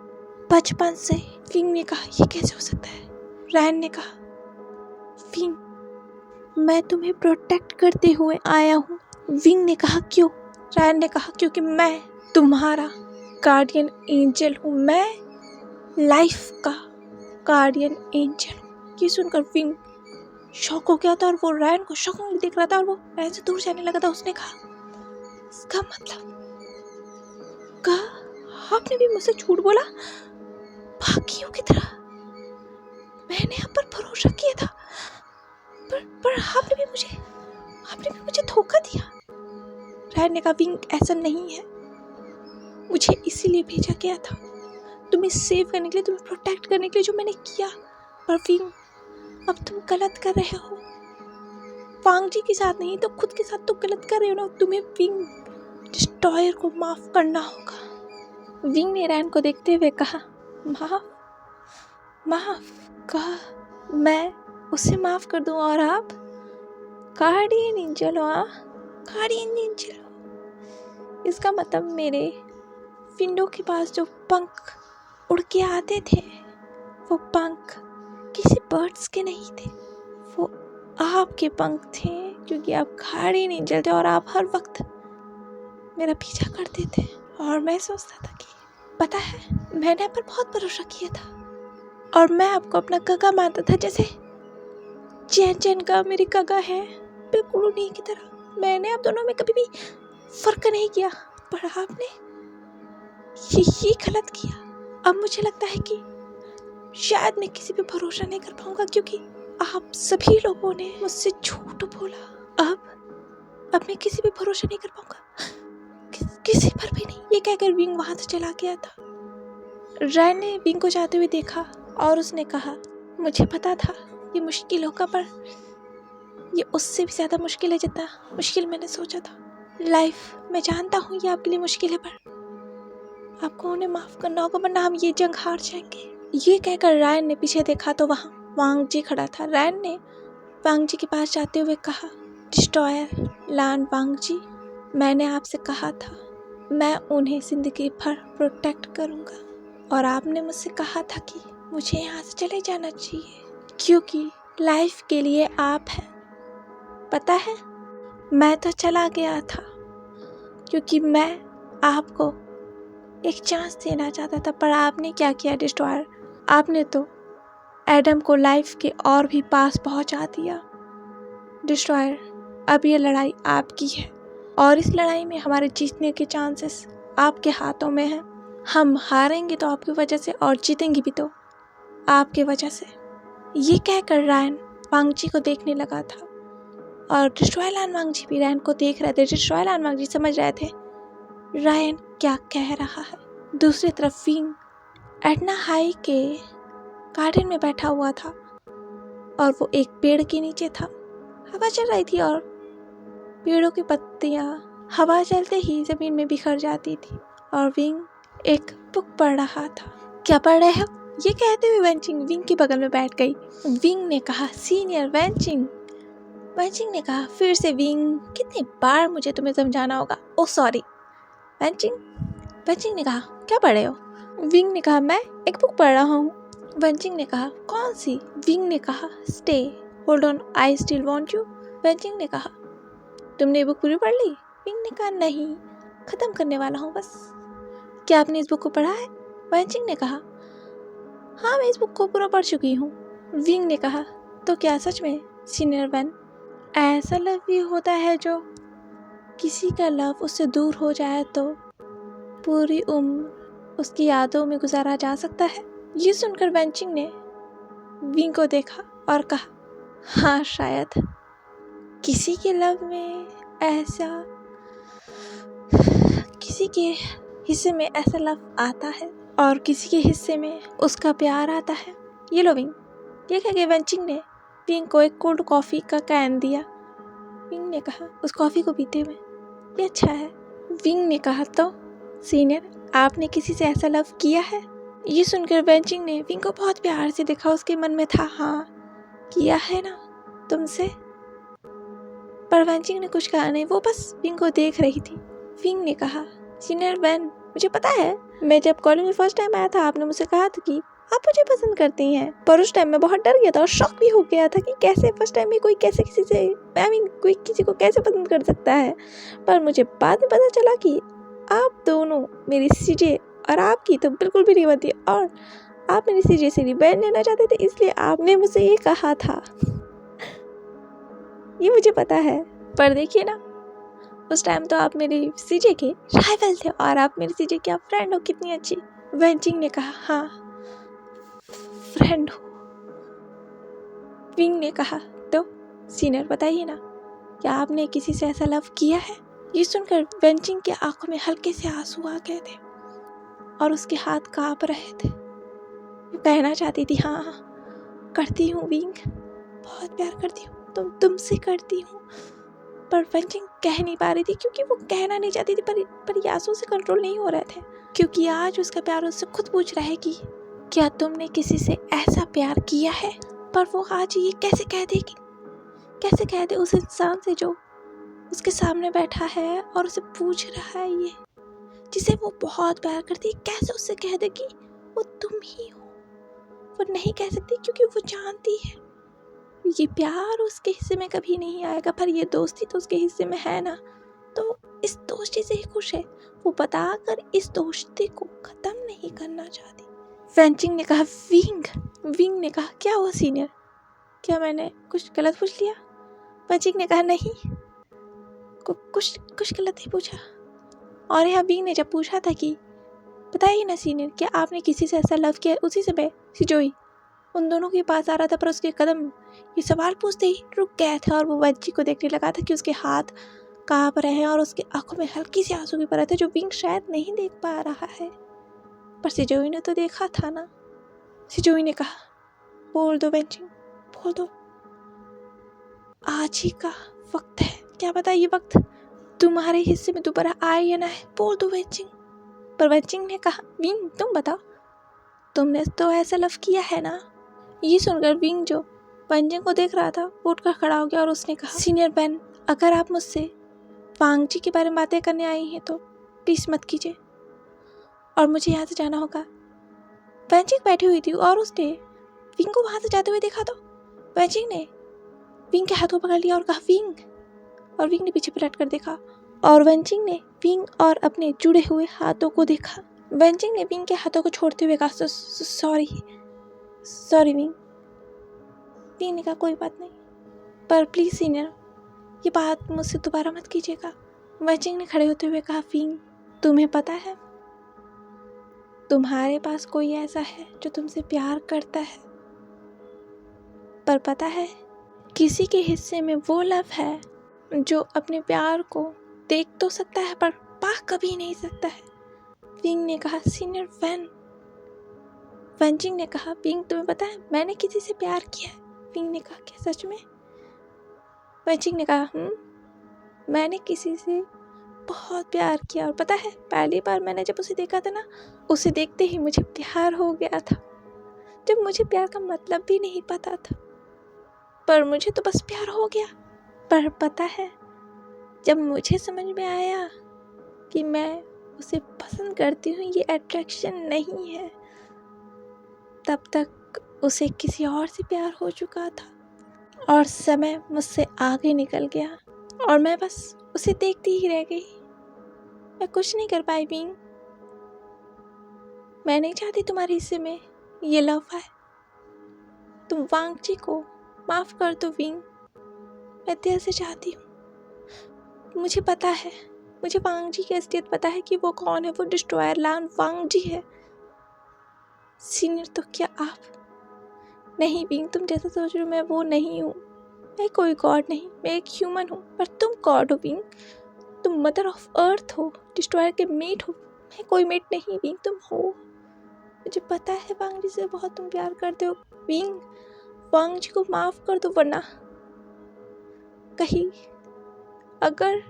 बचपन से। विंग ने कहा, ये कैसे हो सकता है? रायन ने कहा, विंग मैं तुम्हें प्रोटेक्ट करते हुए आया हूँ। विंग ने कहा, क्यों? रायन ने कहा, क्योंकि मैं तुम्हारा गार्डियन एंजल हूँ, मैं लाइफ का गार्डियन एंजल हूँ। ये सुनकर विंग शॉक हो गया था और वो रायन को शॉक में देख रहा था और वो रायन से दूर जाने लगा था। उसने कहा, इसका मतलब कहा आपने भी मुझसे झूठ बोला बाकियों की तरह? मैंने आप पर भरोसा किया था, पर आपने भी मुझे धोखा दिया। रायन ने कहा, विंग ऐसा नहीं है, मुझे इसीलिए भेजा गया था, तुम्हें सेव करने के लिए, तुम्हें प्रोटेक्ट करने के लिए जो मैंने किया। पर विंग अब तुम गलत कर रहे हो, वांगजी के साथ नहीं तो खुद के साथ तो गलत कर रहे हो ना। तुम्हें विंग डिस्ट्रॉयर को माफ करना होगा। विंग ने रायन को देखते हुए कहा, माफ? माफ कहा मैं उसे माफ कर दूं और आप गार्डियन एंजल हो। गार्डियन एंजल, इसका मतलब मेरे विंडो के पास जो पंख उड़ के आते थे वो पंख किसी बर्ड्स के नहीं थे, वो आपके पंख थे, क्योंकि आप गार्डियन एंजल थे और आप हर वक्त मेरा पीछा करते थे। और मैं सोचता था कि पता है मैंने आप पर बहुत भरोसा किया था और मैं आपको अपना काका मानता था, जैसे चैन चैन का मेरी काका है, बिल्कुल उन्हीं की तरह। मैंने आप दोनों में कभी भी फर्क नहीं किया, पर आपने ये गलत किया। अब मुझे लगता है कि शायद मैं किसी पे भरोसा नहीं कर पाऊंगा, क्योंकि आप सभी लोगों ने मुझसे झूठ बोला। अब मैं किसी पे भरोसा नहीं कर पाऊंगा, किसी पर भी नहीं। ये कहकर विंग वहां से चला गया था। रैन ने विंग को जाते हुए देखा और उसने कहा, मुझे पता था ये मुश्किल होगा, पर ये उससे भी ज्यादा मुश्किल है जितना मुश्किल मैंने सोचा था। लाइफ मैं जानता हूँ ये आपके लिए मुश्किल है, पर आपको उन्हें माफ करना होगा, वरना हम ये जंग हार जाएंगे। ये कहकर रैन ने पीछे देखा तो वहाँ वांग जी खड़ा था। रैन ने वांग जी के पास जाते हुए कहा, डिस्ट्रॉयर लान वांग जी, मैंने आपसे कहा था मैं उन्हें जिंदगी भर प्रोटेक्ट करूंगा, और आपने मुझसे कहा था कि मुझे यहाँ से चले जाना चाहिए, क्योंकि लाइफ के लिए आप हैं। पता है मैं तो चला गया था क्योंकि मैं आपको एक चांस देना चाहता था, पर आपने क्या किया डिस्ट्रॉयर, आपने तो एडम को लाइफ के और भी पास पहुंचा दिया। डिस्ट्रॉयर, अब ये लड़ाई आपकी है और इस लड़ाई में हमारे जीतने के चांसेस आपके हाथों में हैं। हम हारेंगे तो आपकी वजह से और जीतेंगे भी तो आपके वजह से। ये कहकर रैन वांग जी को देखने लगा था और डिस्ट्रॉयर लान वांग जी भी रैन को देख रहे थे। डिस्ट्रॉयर लान वांग जी समझ रहे थे रैन क्या कह रहा है। दूसरी तरफ विंग एडना हाई के गार्डन में बैठा हुआ था और वो एक पेड़ के नीचे था। हवा चल रही थी और पेड़ों की पत्तियां हवा चलते ही जमीन में बिखर जाती थी, और विंग एक बुक पढ़ रहा था। क्या पढ़ रहे हो? ये कहते हुए वेंचिंग विंग के बगल में बैठ गई। विंग ने कहा, सीनियर वेंचिंग। वेंचिंग ने कहा, फिर से विंग, कितनी बार मुझे तुम्हें समझाना होगा। Oh sorry Wenching. वेंचिंग ने कहा, क्या पढ़ रहे हो? विंग ने कहा, मैं एक बुक पढ़ रहा हूँ। वेंचिंग ने कहा, कौन सी? विंग ने कहा, stay hold on I still want you. Wenching ने कहा, तुमने ये बुक पूरी पढ़ ली? विंग ने कहा, नहीं, खत्म करने वाला हूँ बस। क्या आपने इस बुक को पढ़ा है? वेंचिंग ने कहा, हाँ मैं इस बुक को पूरा पढ़ चुकी हूँ। विंग ने कहा, तो क्या सच में सीनियर वन ऐसा लव भी होता है जो किसी का लव उससे दूर हो जाए तो पूरी उम्र उसकी यादों में गुजारा जा सकता है? ये सुनकर वेंचिंग ने विंग को देखा और कहा, हाँ शायद किसी के लव में ऐसा, किसी के हिस्से में ऐसा लव आता है और किसी के हिस्से में उसका प्यार आता है। ये लो विंग। ये कह के वेंचिंग ने विंग को एक कोल्ड कॉफ़ी का कैन दिया। विंग ने कहा उस कॉफ़ी को पीते हुए, ये अच्छा है। विंग ने कहा, तो सीनियर आपने किसी से ऐसा लव किया है? ये सुनकर वेंचिंग ने विंग को बहुत प्यार से देखा। उसके मन में था, हाँ किया है ना तुमसे। पर वेंचिंग ने कुछ कहा नहीं, वो बस विंग को देख रही थी। विंग ने कहा, सीनियर वेन, मुझे पता है मैं जब कॉलेज में फर्स्ट टाइम आया था आपने मुझसे कहा था कि आप मुझे पसंद करती हैं, पर उस टाइम मैं बहुत डर गया था और शॉक भी हो गया था कि कैसे फर्स्ट टाइम में कोई कैसे किसी से कोई किसी को कैसे पसंद कर सकता है। पर मुझे बाद में पता चला कि आप दोनों, मेरी सीजे और आपकी तो बिल्कुल भी नहीं बनती, और आप मेरी सीजे से रिवेंज लेना चाहते थे, इसलिए आपने मुझसे ये कहा था। ये मुझे पता है, पर देखिए ना उस टाइम तो आप मेरी सीजे के राइवल थे और आप मेरी सीजे की आप फ्रेंड हो, कितनी अच्छी। वेंचिंग ने कहा, हाँ फ्रेंड हो। विंग ने कहा, तो सीनियर बताइए ना, क्या आपने किसी से ऐसा लव किया है? ये सुनकर वेंचिंग की आंखों में हल्के से आंसू आ गए थे और उसके हाथ कांप रहे थे। वो कहना चाहती थी, हाँ करती हूँ विंग, बहुत प्यार करती हूँ, तुमसे करती हूँ, पर वेंचिंग कह नहीं पा रही थी क्योंकि वो कहना नहीं चाहती थी, पर ये आंसू से कंट्रोल नहीं हो रहे थे, क्योंकि आज उसका प्यार उससे खुद पूछ रहा है कि क्या तुमने किसी से ऐसा प्यार किया है? पर वो आज ये कैसे कह देगी? कैसे कह दे उस इंसान से जो उसके सामने बैठा है और उसे पूछ रहा है, ये जिसे वो बहुत प्यार करती है, कैसे उससे कह दे कि वो तुम ही हो? वो नहीं कह सकती क्योंकि वो जानती है ये प्यार उसके हिस्से में कभी नहीं आएगा, पर ये दोस्ती तो उसके हिस्से में है ना, तो इस दोस्ती से ही खुश है। वो बताकर इस दोस्ती को खत्म नहीं करना चाहती। वेंचिंग ने कहा विंग ने कहा, क्या हुआ सीनियर, क्या मैंने कुछ गलत पूछ लिया? वेंचिंग ने कहा, नहीं, कुछ गलत नहीं पूछा। और यहाँ विंग ने जब पूछा था कि बताइए ना सीनियर, क्या आपने किसी से ऐसा लव किया? उसी समय सिजोई उन दोनों के पास आ रहा था, पर उसके कदम ये सवाल पूछते ही रुक गया था और वो वेंचिंग को देखने लगा था कि उसके हाथ कांप रहे हैं और उसके आंखों में हल्की सी आंसू भी भरे थे, जो विंग शायद नहीं देख पा रहा है, पर सिजोई ने तो देखा था ना। सिजोई ने कहा, बोल दो वेंचिंग, बोल दो, आज ही का वक्त है, क्या पता ये वक्त तुम्हारे हिस्से में दोबारा आए या ना है, बोल दो वेंचिंग। पर वेंचिंग ने कहा, विंग तुम बताओ, तुमने तो ऐसा लव किया है ना? ये सुनकर विंग जो वेंचिंग को देख रहा था वो उठकर खड़ा हो गया और उसने कहा, सीनियर बेन, अगर आप मुझसे वांग जी के बारे में बातें करने आई हैं तो प्लीज मत कीजिए और मुझे यहाँ से जाना होगा। वेंचिंग बैठी हुई थी और उसने विंग को वहां से जाते हुए देखा तो वेंचिंग ने विंग के हाथों पकड़ लिया और कहा, विंग, और विंग ने पीछे पलट कर देखा और वेंचिंग ने विंग और अपने जुड़े हुए हाथों को देखा। वेंचिंग ने विंग के हाथों को छोड़ते हुए कहा, सॉरी विंग। विंग ने कहा, कोई बात नहीं, पर प्लीज सीनियर ये बात मुझसे दोबारा मत कीजिएगा। वेंचिंग ने खड़े होते हुए कहा, विंग तुम्हें पता है तुम्हारे पास कोई ऐसा है जो तुमसे प्यार करता है, पर पता है किसी के हिस्से में वो लव है जो अपने प्यार को देख तो सकता है पर पा कभी नहीं सकता है। विंग ने कहा, सीनियर वेन। वेंचिंग ने कहा, विंग तुम्हें पता है मैंने किसी से प्यार किया है? विंग ने कहा, क्या सच में? वेंचिंग ने कहा, मैंने किसी से बहुत प्यार किया और पता है पहली बार मैंने जब उसे देखा था ना, उसे देखते ही मुझे प्यार हो गया था, जब मुझे प्यार का मतलब भी नहीं पता था, पर मुझे तो बस प्यार हो गया। पर पता है जब मुझे समझ में आया कि मैं उसे पसंद करती हूँ, ये अट्रैक्शन नहीं है, तब तक उसे किसी और से प्यार हो चुका था और समय मुझसे आगे निकल गया और मैं बस उसे देखती ही रह गई। मैं कुछ नहीं कर पाई विंग। मैं नहीं चाहती तुम्हारे हिस्से में ये लव है। तुम वांग जी को माफ कर दो विंग, मैं दिल से चाहती हूँ। मुझे पता है, मुझे वांग जी की असलियत पता है कि वो कौन है, वो डिस्ट्रॉयर लान वांग जी है। सीनियर तो क्या आप? नहीं विंग, तुम जैसा सोच रहे हो मैं वो नहीं हूँ, मैं कोई गॉड नहीं, मैं एक ह्यूमन हूँ, पर तुम गॉड हो विंग, तुम मदर ऑफ अर्थ हो, डिस्ट्रॉयर के मेट हो, मैं कोई मेट नहीं विंग, तुम हो। मुझे पता है वांग जी से बहुत तुम प्यार करते हो विंग, वांग जी को माफ कर दो, वरना कहीं अगर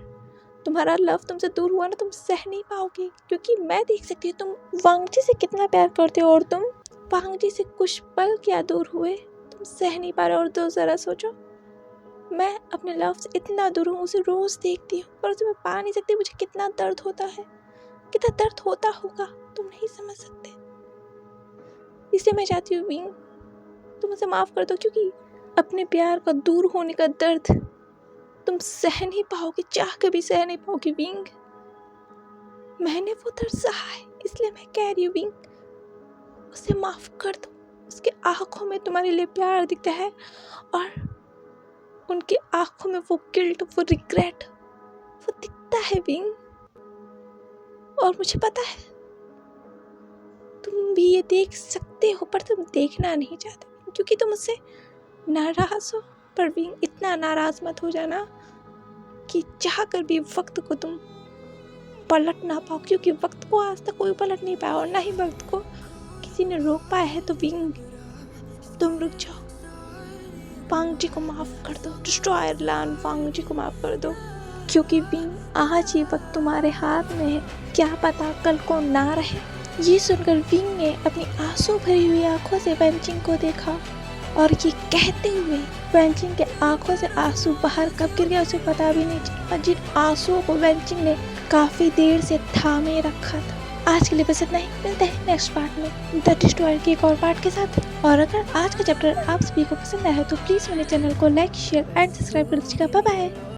तुम्हारा लव तुमसे दूर हुआ ना, तुम सह नहीं पाओगे, क्योंकि मैं देख सकती हूँ तुम वांग जी से कितना प्यार करते हो और तुम वांग जी से कुछ पल क्या दूर हुए, तुम सह नहीं पा रहे। और तो जरा सोचो, मैं अपने लव से इतना दूर हूँ, उसे रोज देखती हूँ पर उसे मैं पा नहीं सकती, मुझे कितना दर्द होता है, कितना दर्द होता होगा, तुम नहीं समझ सकते। इसलिए मैं चाहती हूँ विंग तुम मुझे माफ कर दो, क्योंकि अपने प्यार का दूर होने का दर्द तुम सह नहीं पाओगे, चाह के भी सह नहीं पाओगे विंग। मैंने वो दर्द सहा है, इसलिए मैं कह रही हूँ विंग उसे माफ कर दो। उसके आंखों में तुम्हारे लिए प्यार दिखता है और उनकी आंखों में वो गिल्ट, वो रिग्रेट वो दिखता है विंग। और मुझे पता है तुम भी ये देख सकते हो, पर तुम देखना नहीं चाहते क्योंकि तुम मुझसे नाराज हो। पर विंग इतना नाराज मत हो जाना कि चाह कर भी वक्त को तुम पलट ना पाओ, क्योंकि वक्त को आज तक कोई पलट नहीं पाया और ना ही वक्त को किसी ने रोक पाया है। तो विंग तुम रुक जाओ, वांग जी को माफ कर दो, डिस्ट्रॉयर लान वांग जी को माफ कर दो, क्योंकि विंग आज ये वक्त तुम्हारे हाथ में है, क्या पता कल को ना रहे। ये सुनकर विंग ने अपनी आंसू भरी हुई आंखों से वेनचिंग को देखा और ये कहते हुए वेनचिंग के आंखों से आंसू बाहर कब गिर गया उसे पता भी नहीं चला, जिन आंसुओं को वेनचिंग ने काफी देर से थामे रखा था। आज के लिए बस इतना ही, मिलते हैं नेक्स्ट पार्ट में द डिस्ट्रॉयर के एक और पार्ट के साथ। और अगर आज का चैप्टर आप सभी को पसंद आया है तो प्लीज मेरे चैनल को लाइक शेयर एंड सब्सक्राइब कर दीजिएगा। Bye bye.